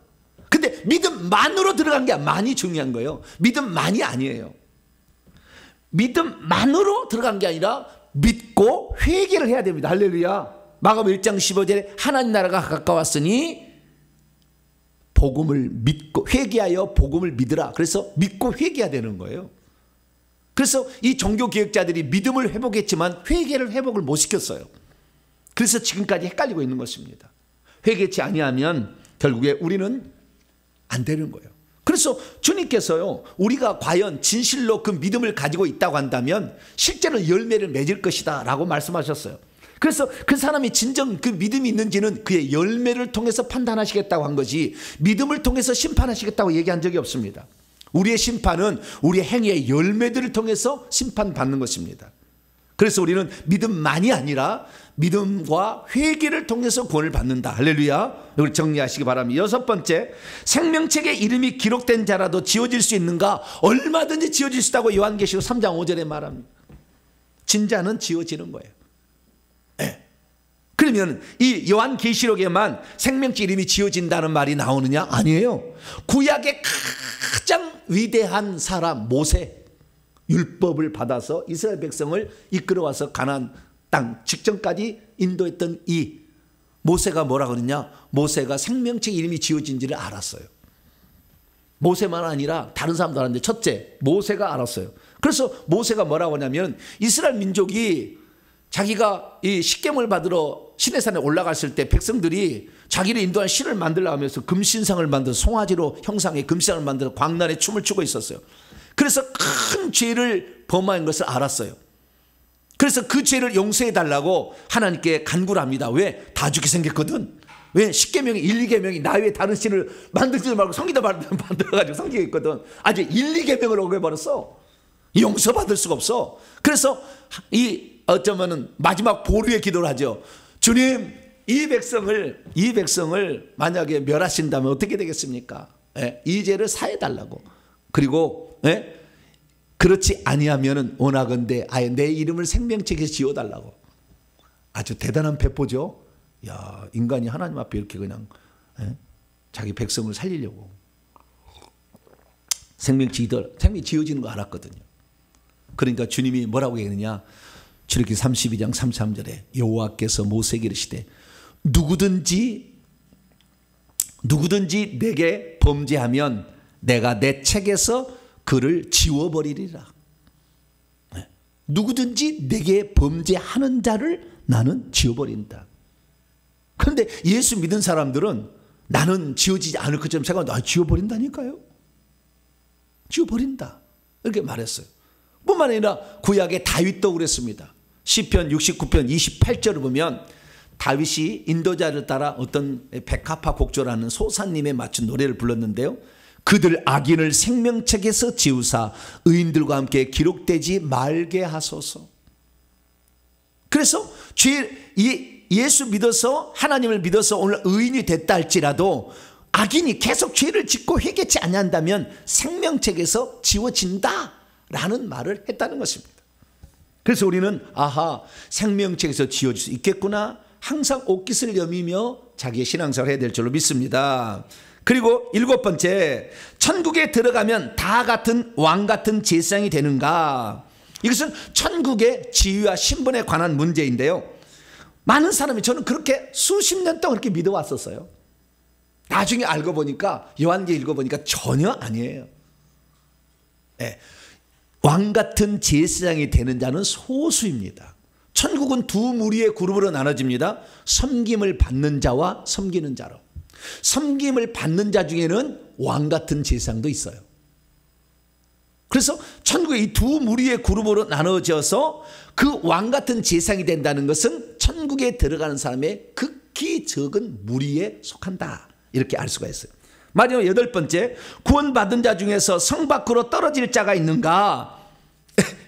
근데 믿음만으로 들어간 게 많이 중요한 거예요. 믿음만이 아니에요. 믿음만으로 들어간 게 아니라 믿고 회개를 해야 됩니다. 할렐루야. 마가복음 1장 15절에 하나님 나라가 가까웠으니 복음을 믿고 회개하여 복음을 믿으라. 그래서 믿고 회개해야 되는 거예요. 그래서 이 종교개혁자들이 믿음을 회복했지만 회복을 못 시켰어요. 그래서 지금까지 헷갈리고 있는 것입니다. 회개치 아니하면 결국에 우리는 안 되는 거예요. 그래서 주님께서요, 우리가 과연 진실로 그 믿음을 가지고 있다고 한다면 실제로 열매를 맺을 것이다 라고 말씀하셨어요. 그래서 그 사람이 진정 그 믿음이 있는지는 그의 열매를 통해서 판단하시겠다고 한 것이, 믿음을 통해서 심판하시겠다고 얘기한 적이 없습니다. 우리의 심판은 우리의 행위의 열매들을 통해서 심판받는 것입니다. 그래서 우리는 믿음만이 아니라 믿음과 회개를 통해서 구원을 받는다. 할렐루야. 이걸 정리하시기 바랍니다. 6번째, 생명책에 이름이 기록된 자라도 지워질 수 있는가? 얼마든지 지워질 수 있다고 요한계시록 3장 5절에 말합니다. 진짜는 지워지는 거예요. 네. 그러면 이 요한계시록에만 생명책 이름이 지워진다는 말이 나오느냐? 아니에요. 구약의 가장 위대한 사람 모세, 율법을 받아서 이스라엘 백성을 이끌어와서 가나안 땅 직전까지 인도했던 이 모세가 뭐라 그러냐? 모세가 생명책 이름이 지어진지를 알았어요. 모세만 아니라 다른 사람도 알았는데 첫째 모세가 알았어요. 그래서 모세가 뭐라고 하냐면, 이스라엘 민족이 자기가 이 십계명을 받으러 시내산에 올라갔을 때 백성들이 자기를 인도한 신을 만들려고 하면서 금신상을 만들어 송아지로 형상의 금신상을 만들어 광란에 춤을 추고 있었어요. 그래서 큰 죄를 범한 것을 알았어요. 그래서 그 죄를 용서해 달라고 하나님께 간구를 합니다. 왜? 다 죽게 생겼거든. 왜? 십계명이 1, 2계명이 나 외에 다른 신을 만들지 말고 성기도 만들어가지고 성기가 있거든. 아주 1, 2계명을 어겨버렸어. 용서받을 수가 없어. 그래서 어쩌면은 마지막 보류의 기도를 하죠. 주님, 이 백성을 만약에 멸하신다면 어떻게 되겠습니까? 예, 이 죄를 사해달라고. 그리고 그렇지 아니하면은 원하건대 아예 내 이름을 생명책에서 지워달라고. 아주 대단한 배포죠. 야, 인간이 하나님 앞에 이렇게 그냥 자기 백성을 살리려고 생명책이 지어지는 거 알았거든요. 그러니까 주님이 뭐라고 얘기하느냐? 출애굽기 32장 33절에 여호와께서 모세에게 이르시되 누구든지 내게 범죄하면 내가 내 책에서 그를 지워버리리라. 누구든지 내게 범죄하는 자를 나는 지워버린다. 그런데 예수 믿은 사람들은 나는 지워지지 않을 것처럼 생각하는데 지워버린다니까요. 지워버린다. 이렇게 말했어요. 뿐만 아니라 구약의 다윗도 그랬습니다. 시편 69편 28절을 보면 다윗이 인도자를 따라 어떤 백합화 곡조라는 소사님에 맞춘 노래를 불렀는데요. 그들 악인을 생명책에서 지우사 의인들과 함께 기록되지 말게 하소서. 그래서 예수 믿어서 하나님을 믿어서 오늘 의인이 됐다 할지라도 악인이 계속 죄를 짓고 회개치 않는다면 생명책에서 지워진다라는 말을 했다는 것입니다. 그래서 우리는 생명책에서 지워질 수 있겠구나, 항상 옷깃을 여미며 자기의 신앙생활을 해야 될 줄로 믿습니다. 그리고 7번째, 천국에 들어가면 다 같은 왕 같은 제사장이 되는가? 이것은 천국의 지위와 신분에 관한 문제인데요. 많은 사람이, 저는 그렇게 수십 년 동안 그렇게 믿어왔었어요. 나중에 알고 보니까, 요한계시록 읽어보니까 전혀 아니에요. 네. 왕 같은 제사장이 되는 자는 소수입니다. 천국은 두 무리의 그룹으로 나눠집니다. 섬김을 받는 자와 섬기는 자로. 섬김을 받는 자 중에는 왕 같은 제사장도 있어요. 그래서 천국의 이 두 무리의 그룹으로 나눠져서 그 왕 같은 제사장이 된다는 것은 천국에 들어가는 사람의 극히 적은 무리에 속한다, 이렇게 알 수가 있어요. 마지막 8번째, 구원받은 자 중에서 성 밖으로 떨어질 자가 있는가?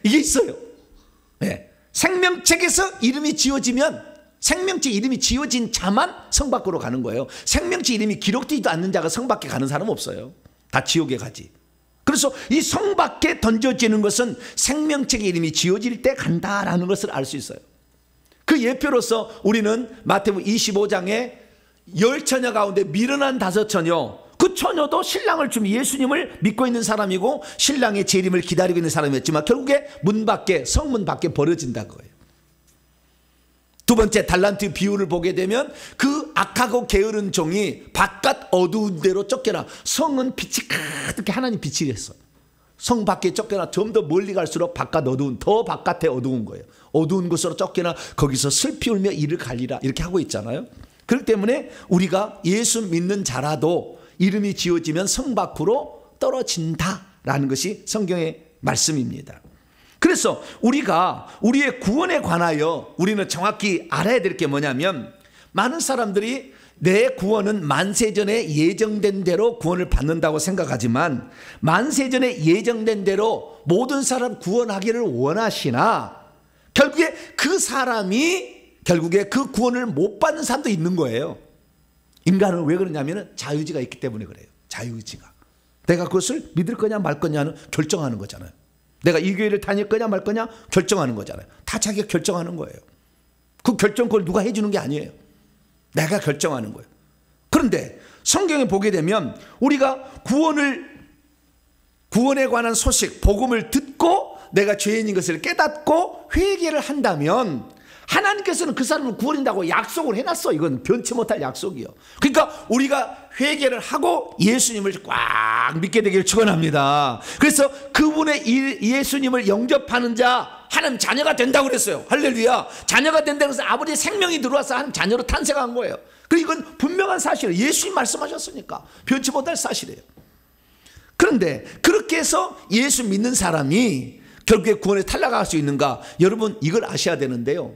이게 있어요. 네. 생명책에서 이름이 지워지면 생명책 이름이 지워진 자만 성 밖으로 가는 거예요. 생명책 이름이 기록되지도 않는 자가 성 밖에 가는 사람은 없어요. 다 지옥에 가지. 그래서 이 성 밖에 던져지는 것은 생명책의 이름이 지워질 때 간다라는 것을 알 수 있어요. 그 예표로서 우리는 마태복음 25장에 10처녀 가운데 미련한 5처녀, 그 그 처녀도 신랑을 좀 예수님을 믿고 있는 사람이고 신랑의 재림을 기다리고 있는 사람이었지만 결국에 문 밖에, 성문 밖에 버려진다는 거예요. 두 번째 달란트 비유를 보게 되면 그 악하고 게으른 종이 바깥 어두운 데로 쫓겨나. 성은 빛이 가득히 하나님 빛이 했어요. 성 밖에 쫓겨나 좀 더 멀리 갈수록 바깥 어두운, 더 바깥에 어두운 거예요. 어두운 곳으로 쫓겨나 거기서 슬피 울며 이를 갈리라 이렇게 하고 있잖아요. 그렇기 때문에 우리가 예수 믿는 자라도 이름이 지어지면 성 밖으로 떨어진다라는 것이 성경의 말씀입니다. 그래서 우리가 우리의 구원에 관하여 우리는 정확히 알아야 될 게 뭐냐면, 많은 사람들이 내 구원은 만세전에 예정된 대로 구원을 받는다고 생각하지만, 만세전에 예정된 대로 모든 사람 구원하기를 원하시나 결국에 그 사람이 결국에 그 구원을 못 받는 사람도 있는 거예요. 인간은 왜 그러냐면 자유의지가 있기 때문에 그래요. 자유의지가. 내가 그것을 믿을 거냐 말 거냐는 결정하는 거잖아요. 내가 이 교회를 다닐 거냐 말 거냐 결정하는 거잖아요. 다 자기가 결정하는 거예요. 그 결정권을 누가 해주는 게 아니에요. 내가 결정하는 거예요. 그런데 성경에 보게 되면 우리가 구원에 관한 소식, 복음을 듣고 내가 죄인인 것을 깨닫고 회개를 한다면 하나님께서는 그 사람을 구원한다고 약속을 해놨어. 이건 변치 못할 약속이요. 그러니까 우리가 회개를 하고 예수님을 꽉 믿게 되기를 축원합니다. 그래서 그분의 예수님을 영접하는 자 하나님 자녀가 된다고 그랬어요. 할렐루야. 자녀가 된다고 해서 아버지의 생명이 들어와서 하나님 자녀로 탄생한 거예요. 그리고 이건 분명한 사실이에요. 예수님 말씀하셨으니까 변치 못할 사실이에요. 그런데 그렇게 해서 예수 믿는 사람이 결국에 구원에 탈락할 수 있는가? 여러분 이걸 아셔야 되는데요.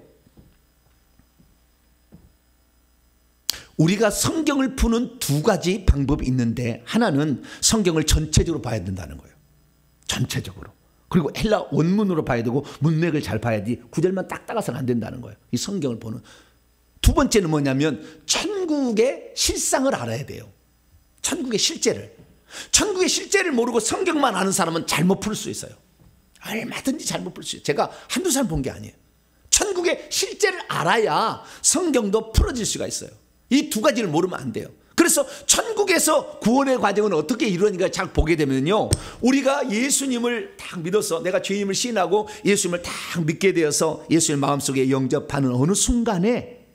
우리가 성경을 푸는 두 가지 방법이 있는데, 하나는 성경을 전체적으로 봐야 된다는 거예요. 전체적으로. 그리고 헬라 원문으로 봐야 되고 문맥을 잘 봐야지 구절만 딱 따라서는 안 된다는 거예요. 이 성경을 보는. 두 번째는 뭐냐면 천국의 실상을 알아야 돼요. 천국의 실제를. 천국의 실제를 모르고 성경만 아는 사람은 잘못 풀 수 있어요. 얼마든지 잘못 풀 수 있어요. 제가 한두 사람 본 게 아니에요. 천국의 실제를 알아야 성경도 풀어질 수가 있어요. 이 두 가지를 모르면 안 돼요. 그래서 천국에서 구원의 과정은 어떻게 이루어지는가 잘 보게 되면요, 우리가 예수님을 딱 믿어서 내가 죄인임을 시인하고 예수님을 딱 믿게 되어서 예수님 마음속에 영접하는 어느 순간에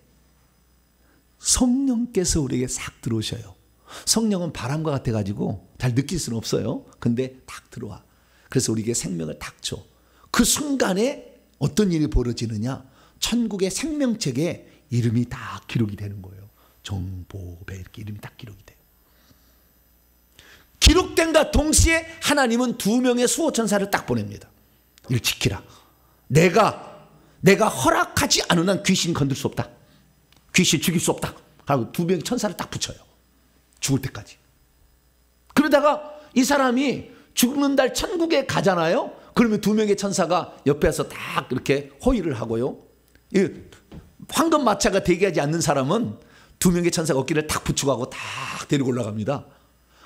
성령께서 우리에게 싹 들어오셔요. 성령은 바람과 같아가지고 잘 느낄 수는 없어요. 근데 딱 들어와. 그래서 우리에게 생명을 딱 줘. 그 순간에 어떤 일이 벌어지느냐, 천국의 생명책에 이름이 다 기록이 되는 거예요. 정보배 이렇게 이름이 딱 기록이 돼요. 기록된과 동시에 하나님은 2명의 수호천사를 딱 보냅니다. 이걸 지키라. 내가 허락하지 않은 한 귀신 건들 수 없다. 귀신 죽일 수 없다. 하고 2명의 천사를 딱 붙여요. 죽을 때까지. 그러다가 이 사람이 죽는 날 천국에 가잖아요. 그러면 2명의 천사가 옆에서 딱 이렇게 호의를 하고요. 황금 마차가 대기하지 않는 사람은 2명의 천사가 어깨를 탁 붙이고 하고 딱 데리고 올라갑니다.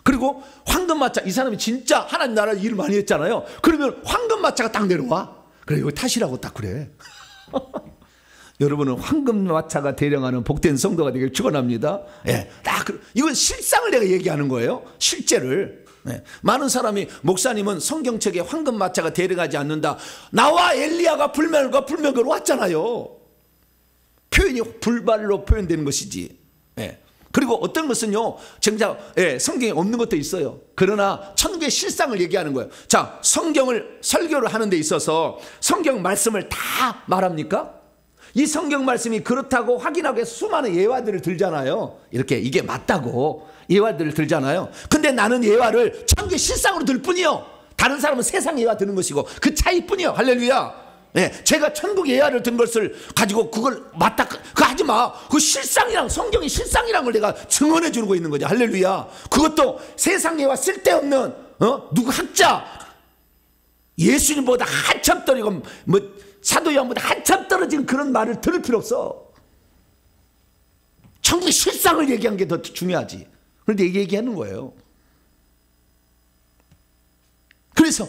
그리고 황금 마차, 이 사람이 진짜 하나님 나라 일을 많이 했잖아요. 그러면 황금 마차가 딱 내려와. 그래, 이거 타시라고 딱 그래. 여러분은 황금 마차가 대령하는 복된 성도가 되길 축원합니다. 예, 딱 이건 실상을 내가 얘기하는 거예요. 실제를. 네. 많은 사람이 목사님은 성경책에 황금 마차가 대령하지 않는다. 나와 엘리야가 불멸과 왔잖아요. 표현이 불발로 표현되는 것이지. 예. 그리고 어떤 것은요, 정작 성경에 없는 것도 있어요. 그러나 천국의 실상을 얘기하는 거예요. 자, 성경을 설교를 하는 데 있어서 성경 말씀을 다 말합니까? 이 성경 말씀이 그렇다고 확인하기 위해서 수많은 예화들을 들잖아요. 이렇게 이게 맞다고 예화들을 들잖아요. 근데 나는 예화를 천국의 실상으로 들 뿐이요. 다른 사람은 세상 예화 드는 것이고 그 차이뿐이요. 할렐루야. 예, 제가 천국 예화를 든 것을 가지고 그걸 맞다, 그거 하지 마. 그 실상이랑, 성경의 실상이란 걸 내가 증언해 주고 있는 거죠. 할렐루야. 그것도 세상 예화 쓸데없는 누구 학자 예수님보다 한참 떨어지고 사도 요한보다 한참 떨어진 그런 말을 들을 필요 없어. 천국의 실상을 얘기한 게 더 중요하지. 그런데 얘기하는 거예요. 그래서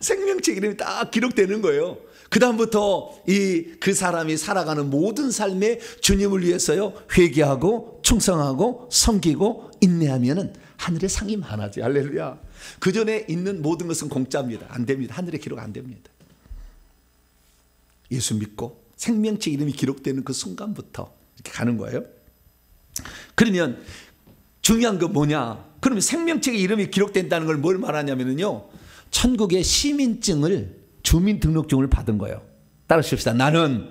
생명책 이름이 딱 기록되는 거예요. 그 다음부터 그 사람이 살아가는 모든 삶에 주님을 위해서요, 회개하고 충성하고 섬기고 인내하면은 하늘의 상이 많아지. 할렐루야. 그 전에 있는 모든 것은 공짜입니다. 안 됩니다. 하늘의 기록 안 됩니다. 예수 믿고 생명책 이름이 기록되는 그 순간부터 이렇게 가는 거예요. 그러면 중요한 건 뭐냐? 그러면 생명책에 이름이 기록된다는 걸 뭘 말하냐면요, 천국의 시민증을, 주민등록증을 받은 거예요. 따라하십시다. 나는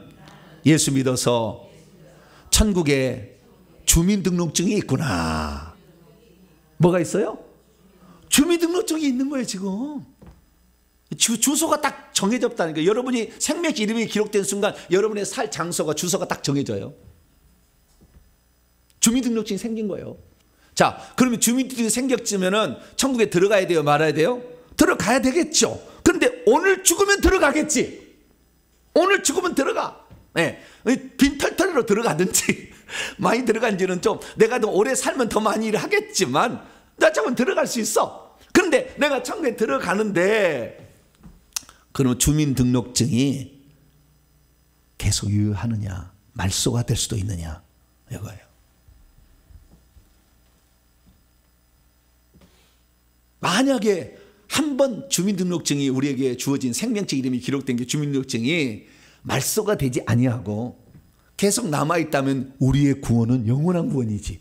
예수 믿어서 천국에 주민등록증이 있구나. 뭐가 있어요? 주민등록증이 있는 거예요. 지금 주소가 딱 정해졌다는 거예요. 여러분이 생명책 이름이 기록된 순간 여러분의 살 장소가, 주소가 딱 정해져요. 주민등록증이 생긴 거예요. 자, 그러면 주민등록증이 생겼으면 천국에 들어가야 돼요, 말아야 돼요? 들어가야 되겠죠. 그런데 오늘 죽으면 들어가겠지. 오늘 죽으면 들어가. 네. 빈털털로 들어가든지 많이 들어간지는 좀, 내가 더 오래 살면 더 많이 일을 하겠지만 나 잠깐 들어갈 수 있어. 그런데 내가 천국에 들어가는데 그러면 주민등록증이 계속 유효하느냐, 말소가 될 수도 있느냐, 이거예요. 만약에 한번 주민등록증이, 우리에게 주어진 생명책 이름이 기록된 게 주민등록증이 말소가 되지 아니하고 계속 남아있다면 우리의 구원은 영원한 구원이지.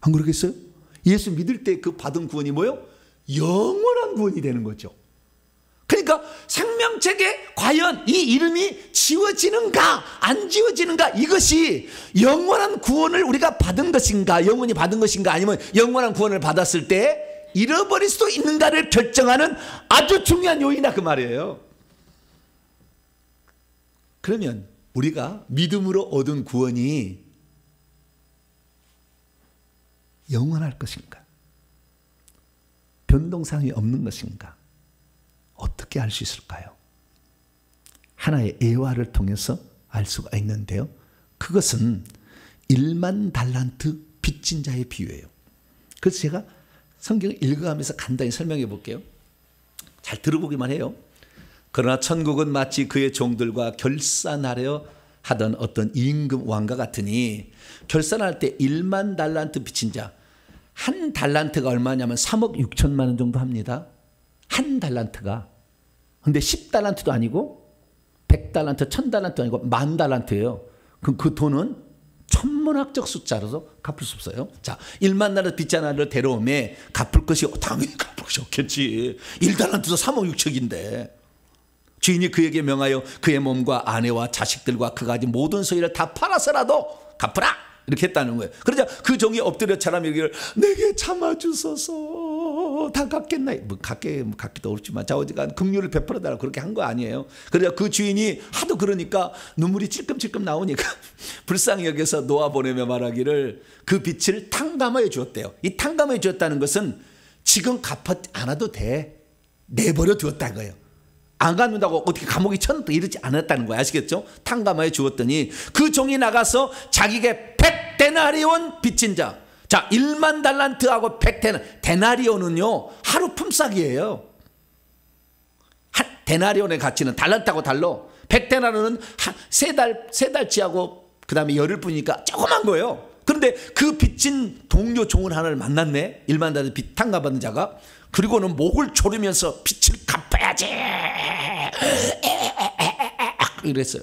안 그러겠어요? 예수 믿을 때 그 받은 구원이 뭐예요? 영원한 구원이 되는 거죠. 그러니까 생명책에 과연 이 이름이 지워지는가 안 지워지는가, 이것이 영원한 구원을 우리가 받은 것인가, 영원히 받은 것인가, 아니면 영원한 구원을 받았을 때 잃어버릴 수도 있는가를 결정하는 아주 중요한 요인이다, 그 말이에요. 그러면 우리가 믿음으로 얻은 구원이 영원할 것인가, 변동사항이 없는 것인가, 어떻게 알 수 있을까요? 하나의 예화를 통해서 알 수가 있는데요, 그것은 1만 달란트 빚진 자의 비유예요. 그래서 제가 성경을 읽어가면서 간단히 설명해 볼게요. 잘 들어보기만 해요. 그러나 천국은 마치 그의 종들과 결산하려 하던 어떤 임금 왕과 같으니, 결산할 때 1만 달란트 빚진 자, 한 달란트가 얼마냐면 3억 6천만 원 정도 합니다. 한 달란트가. 근데 10달란트도 아니고 100달란트, 1000달란트도 아니고 10,000달란트예요. 그럼 그 돈은 천문학적 숫자로서 갚을 수 없어요. 자, 1만 달란트 빚진 자를 데려오면 갚을 것이, 당연히 갚을 것이 없겠지. 1달란트도 3억 6천인데. 주인이 그에게 명하여 그의 몸과 아내와 자식들과 그가 가진 모든 소유를 다 팔아서라도 갚으라, 이렇게 했다는 거예요. 그러자 그 종이 엎드려 사람에게 내게 참아주소서, 다 갚겠나이. 갚기도 어렵지만 자오지간 긍휼을 베풀어 달라고 그렇게 한 거 아니에요. 그러자 그 주인이 하도 그러니까 눈물이 찔끔찔끔 나오니까 불쌍히 여겨서 놓아보내며 말하기를 그 빚을 탕감하여 주었대요. 이 탕감하여 주었다는 것은 지금 갚아 않아도 돼, 내버려 두었다는 거예요. 안 갚는다고 어떻게 감옥에 쳐넣다 이러지 않았다는 거예요. 아시겠죠? 탕감하여 주었더니 그 종이 나가서 자기에게 100데나리온 빚진 자, 자, 1만 달란트하고 100데나리온은요 하루 품삯이에요. 데나리온의 가치는 달란트하고 달라. 100데나리온은 세 달치하고 그 다음에 열흘 뿐이니까 조그만 거예요. 그런데 그 빚진 동료 종을 하나를 만났네, 1만 달란트 빚 탕감받는 자가. 그리고는 목을 조르면서 빚을 갚아야지 이랬어요.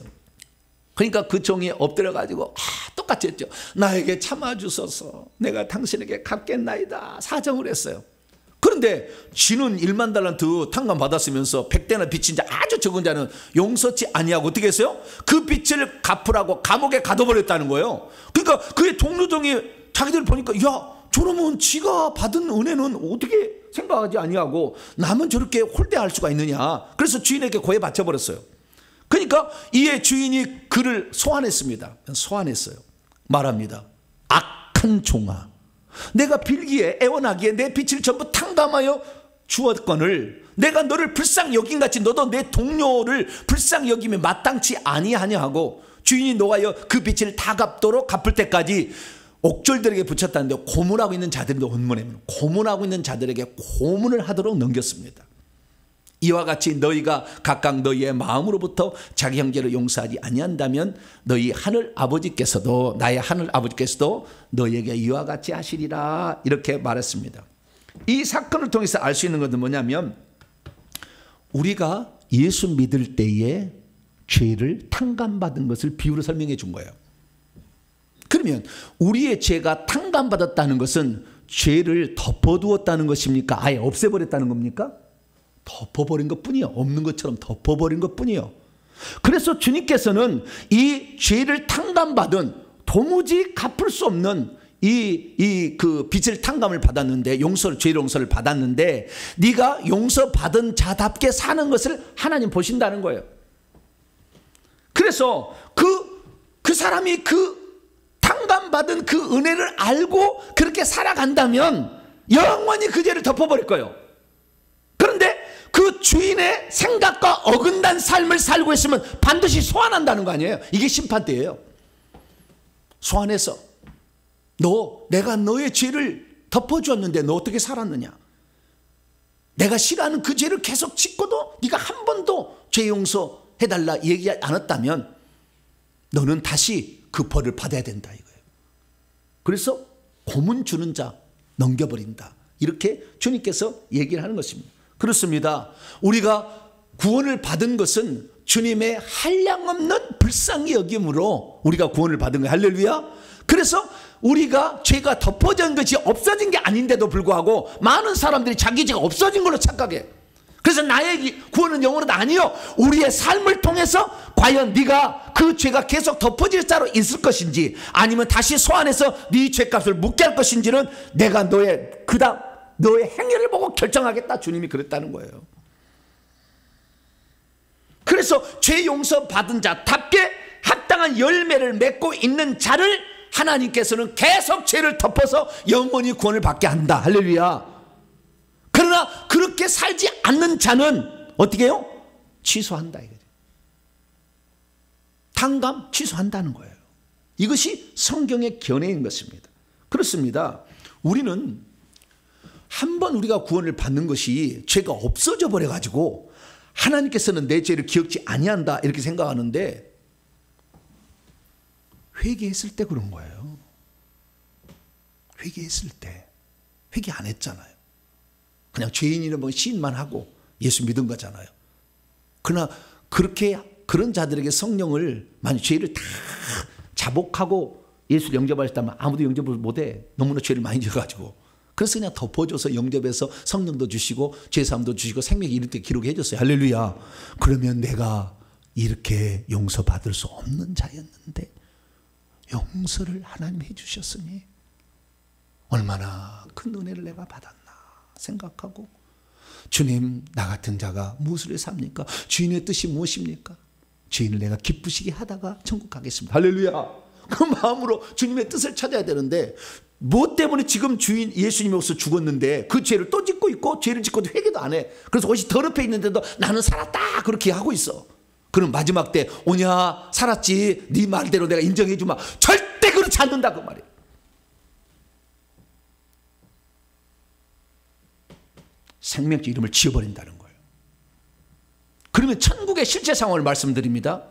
그러니까 그 종이 엎드려가지고 똑같이 했죠. 나에게 참아주소서, 내가 당신에게 갚겠나이다, 사정을 했어요. 그런데 쥐는 1만 달란트 탕감 받았으면서 100대나 빚진 자, 아주 적은 자는 용서치 아니하고 어떻게 했어요? 그 빚을 갚으라고 감옥에 가둬버렸다는 거예요. 그러니까 그의 동료종이 자기들 보니까, 야, 저놈은 지가 받은 은혜는 어떻게 생각하지 아니하고 남은 저렇게 홀대할 수가 있느냐. 그래서 주인에게 고해 바쳐버렸어요. 그러니까 이에 주인이 그를 소환했습니다. 소환했어요. 말합니다. 악한 종아, 내가 빌기에 애원하기에 내 빚을 전부 탕감하여 주었거늘 내가 너를 불쌍히 여긴같이 너도 내 동료를 불쌍히 여기면 마땅치 아니하냐 하고, 주인이 노하여 그 빚을 다 갚도록 갚을 때까지 옥졸들에게 붙였다는데, 고문하고 있는 자들도 혼문하면 고문하고 있는 자들에게 고문을 하도록 넘겼습니다. 이와 같이 너희가 각각 너희의 마음으로부터 자기 형제를 용서하지 아니한다면 너희 하늘 아버지께서도 나의 하늘 아버지께서도 너희에게 이와 같이 하시리라 이렇게 말했습니다. 이 사건을 통해서 알 수 있는 것은 뭐냐면 우리가 예수 믿을 때에 죄를 탕감받은 것을 비유로 설명해 준 거예요. 그러면 우리의 죄가 탕감받았다는 것은 죄를 덮어두었다는 것입니까? 아예 없애버렸다는 겁니까? 덮어버린 것뿐이요. 없는 것처럼 덮어버린 것뿐이요. 그래서 주님께서는 이 죄를 탕감받은 도무지 갚을 수 없는 그 빚을 탕감을 받았는데 죄 용서를 받았는데 네가 용서받은 자답게 사는 것을 하나님 보신다는 거예요. 그래서 그 사람이 그 탕감받은 그 은혜를 알고 그렇게 살아간다면 영원히 그 죄를 덮어버릴 거예요. 그런데 그 주인의 생각과 어긋난 삶을 살고 있으면 반드시 소환한다는 거 아니에요. 이게 심판대예요. 소환해서 내가 너의 죄를 덮어주었는데 너 어떻게 살았느냐. 내가 싫어하는 그 죄를 계속 짓고도 네가 한 번도 죄 용서해달라 얘기 안 했다면 너는 다시 그 벌을 받아야 된다 이거예요. 그래서 고문 주는 자 넘겨버린다. 이렇게 주님께서 얘기를 하는 것입니다. 그렇습니다. 우리가 구원을 받은 것은 주님의 한량없는 불쌍히 여김으로 우리가 구원을 받은 거예요. 할렐루야. 그래서 우리가 죄가 덮어진 것이 없어진 게 아닌데도 불구하고 많은 사람들이 자기 죄가 없어진 걸로 착각해. 그래서 나의 구원은 영원하다. 아니요. 우리의 삶을 통해서 과연 네가 그 죄가 계속 덮어질 자로 있을 것인지 아니면 다시 소환해서 네 죄값을 묻게 할 것인지는 내가 너의 행위를 보고 결정하겠다. 주님이 그랬다는 거예요. 그래서 죄 용서 받은 자답게 합당한 열매를 맺고 있는 자를 하나님께서는 계속 죄를 덮어서 영원히 구원을 받게 한다. 할렐루야. 그러나 그렇게 살지 않는 자는 어떻게 해요? 취소한다 이거죠. 탕감 취소한다는 거예요. 이것이 성경의 견해인 것입니다. 그렇습니다. 우리는 한번 우리가 구원을 받는 것이 죄가 없어져 버려가지고 하나님께서는 내 죄를 기억지 아니한다 이렇게 생각하는데 회개했을 때 그런 거예요. 회개했을 때. 회개 안 했잖아요. 그냥 죄인이라면 시인만 하고 예수 믿은 거잖아요. 그러나 그런 자들에게 성령을 만약 죄를 다 자복하고 예수를 영접하셨다면 아무도 영접을 못해. 너무나 죄를 많이 져가지고. 그래서 그냥 덮어줘서 영접해서 성령도 주시고 죄사함도 주시고 생명이 이렇게 기록해 줬어요. 할렐루야. 그러면 내가 이렇게 용서받을 수 없는 자였는데 용서를 하나님 해주셨으니 얼마나 큰 은혜를 내가 받았나 생각하고 주님 나 같은 자가 무엇을 해서 삽니까? 주인의 뜻이 무엇입니까? 주인을 내가 기쁘시게 하다가 천국 가겠습니다. 할렐루야. 그 마음으로 주님의 뜻을 찾아야 되는데 뭐 때문에 지금 주인 예수님이 없어 죽었는데 그 죄를 또 짓고 있고 죄를 짓고도 회개도 안 해. 그래서 옷이 더럽혀 있는데도 나는 살았다 그렇게 하고 있어. 그럼 마지막 때 오냐 살았지 네 말대로 내가 인정해 주마. 절대 그렇지 않는다 그 말이에요. 생명체 이름을 지워버린다는 거예요. 그러면 천국의 실제 상황을 말씀드립니다.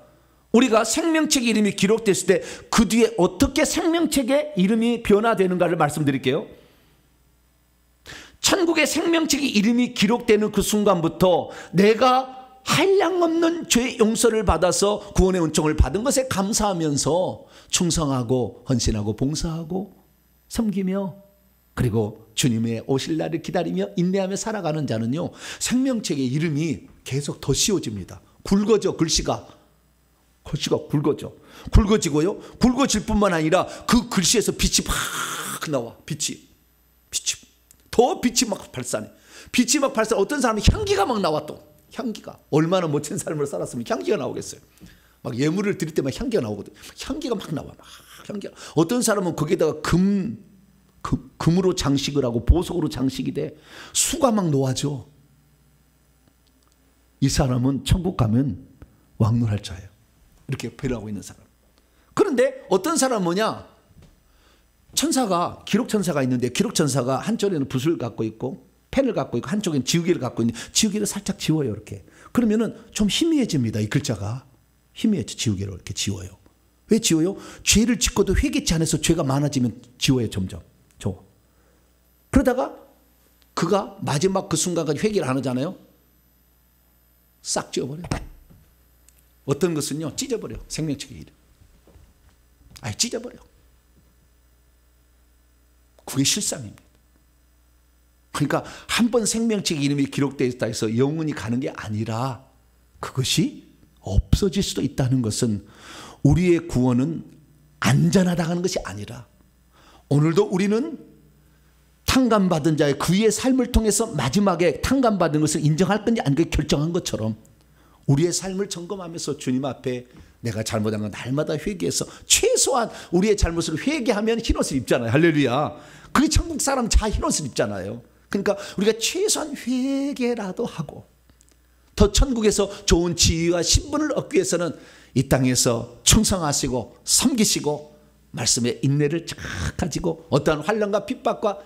우리가 생명책의 이름이 기록됐을 때 그 뒤에 어떻게 생명책의 이름이 변화되는가를 말씀드릴게요. 천국의 생명책의 이름이 기록되는 그 순간부터 내가 한량없는 죄 용서를 받아서 구원의 은총을 받은 것에 감사하면서 충성하고 헌신하고 봉사하고 섬기며 그리고 주님의 오실 날을 기다리며 인내하며 살아가는 자는요 생명책의 이름이 계속 더 씌워집니다. 굵어져 글씨가 굵어지고요. 굵어질 뿐만 아니라 그 글씨에서 빛이 막 나와. 빛이 더 빛이 막 발산해. 빛이 막 발산. 어떤 사람은 향기가 막 나와. 또 향기가 얼마나 멋진 삶을 살았으면 향기가 나오겠어요. 막 예물을 드릴 때 막 향기가 나오거든. 향기가 막 나와. 막 향기가. 어떤 사람은 거기다가 금으로 장식을 하고 보석으로 장식이 돼. 수가 막 놓아져. 이 사람은 천국 가면 왕노할 자예요. 이렇게 배려하고 있는 사람. 그런데 어떤 사람은 뭐냐? 기록천사가 있는데 기록천사가 한쪽에는 붓을 갖고 있고 펜을 갖고 있고 한쪽엔 지우개를 갖고 있는데 지우개를 살짝 지워요. 이렇게. 그러면은 좀 희미해집니다. 이 글자가. 희미해져. 지우개로 이렇게 지워요. 왜 지워요? 죄를 짓고도 회개치 않아서 죄가 많아지면 지워요. 점점. 그러다가 그가 마지막 그 순간까지 회개를 안 하잖아요. 싹 지워버려요. 어떤 것은요, 찢어버려. 생명책의 이름. 아예 찢어버려. 그게 실상입니다. 그러니까 한 번 생명책의 이름이 기록되어 있다 해서 영원히 가는 게 아니라 그것이 없어질 수도 있다는 것은 우리의 구원은 안전하다고 하는 것이 아니라 오늘도 우리는 탕감받은 자의 그의 삶을 통해서 마지막에 탕감받은 것을 인정할 건지 아닌가 결정한 것처럼 우리의 삶을 점검하면서 주님 앞에 내가 잘못한 건 날마다 회개해서 최소한 우리의 잘못을 회개하면 흰옷을 입잖아요. 할렐루야. 그게 천국 사람 다 흰옷을 입잖아요. 그러니까 우리가 최소한 회개라도 하고 더 천국에서 좋은 지위와 신분을 얻기 위해서는 이 땅에서 충성하시고 섬기시고 말씀의 인내를 쫙 가지고 어떠한 환난과 핍박과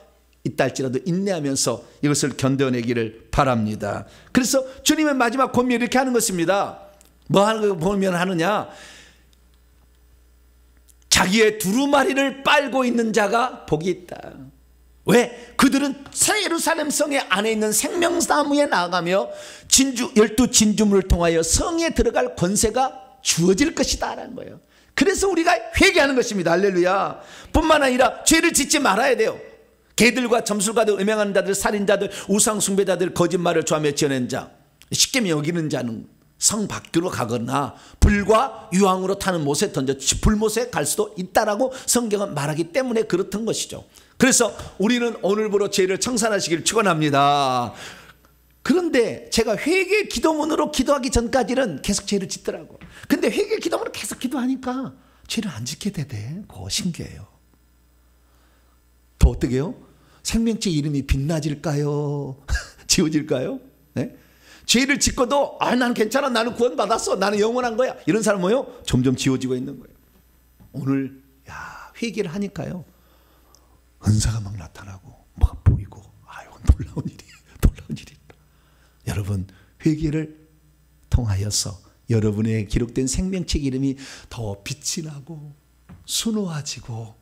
있다 할지라도 인내하면서 이것을 견뎌내기를 바랍니다. 그래서 주님의 마지막 권면이 이렇게 하는 것입니다. 뭐 하는 권면하느냐? 자기의 두루마리를 빨고 있는 자가 복이 있다. 왜? 그들은 새 예루살렘 성에 안에 있는 생명나무에 나아가며 진주 12진주물을 통하여 성에 들어갈 권세가 주어질 것이다 라는 거예요. 그래서 우리가 회개하는 것입니다. 할렐루야. 뿐만 아니라 죄를 짓지 말아야 돼요. 개들과 점술가들, 음행하는 자들, 살인자들, 우상숭배자들, 거짓말을 좋아하며 지어낸 자, 쉽게 여기는 자는 성 밖으로 가거나 불과 유황으로 타는 못에 던져 불못에 갈 수도 있다라고 성경은 말하기 때문에 그렇던 것이죠. 그래서 우리는 오늘부로 죄를 청산하시기를 축원합니다. 그런데 제가 회개 기도문으로 기도하기 전까지는 계속 죄를 짓더라고. 근데 회개 기도문으로 계속 기도하니까 죄를 안 짓게 되대. 그거 신기해요. 더 어떻게 해요? 생명체 이름이 빛나질까요? 지워질까요? 네? 죄를 짓고도 나는 괜찮아, 나는 구원받았어, 나는 영원한 거야, 이런 사람 뭐예요? 점점 지워지고 있는 거예요. 오늘 회개를 하니까요 은사가 막 나타나고 막 보이고 놀라운 일이. 여러분 회개를 통하여서 여러분의 기록된 생명책 이름이 더 빛이 나고 순호해지고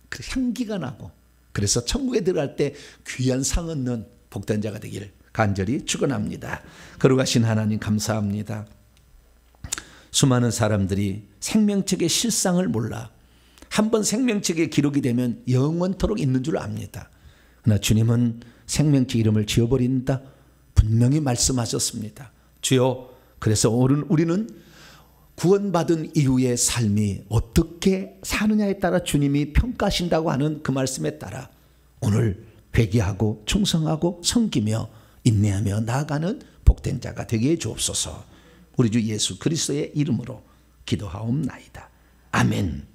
그 향기가 나고 그래서 천국에 들어갈 때 귀한 상 얻는 복된 자가 되기를 간절히 축원합니다. 거룩하신 하나님 감사합니다. 수많은 사람들이 생명책의 실상을 몰라 한번 생명책에 기록이 되면 영원토록 있는 줄 압니다. 그러나 주님은 생명책 이름을 지워버린다 분명히 말씀하셨습니다. 주여, 그래서 우리는 구원받은 이후의 삶이 어떻게 사느냐에 따라 주님이 평가하신다고 하는 그 말씀에 따라 오늘 회개하고 충성하고 섬기며 인내하며 나아가는 복된 자가 되게 해 주옵소서. 우리 주 예수 그리스도의 이름으로 기도하옵나이다. 아멘.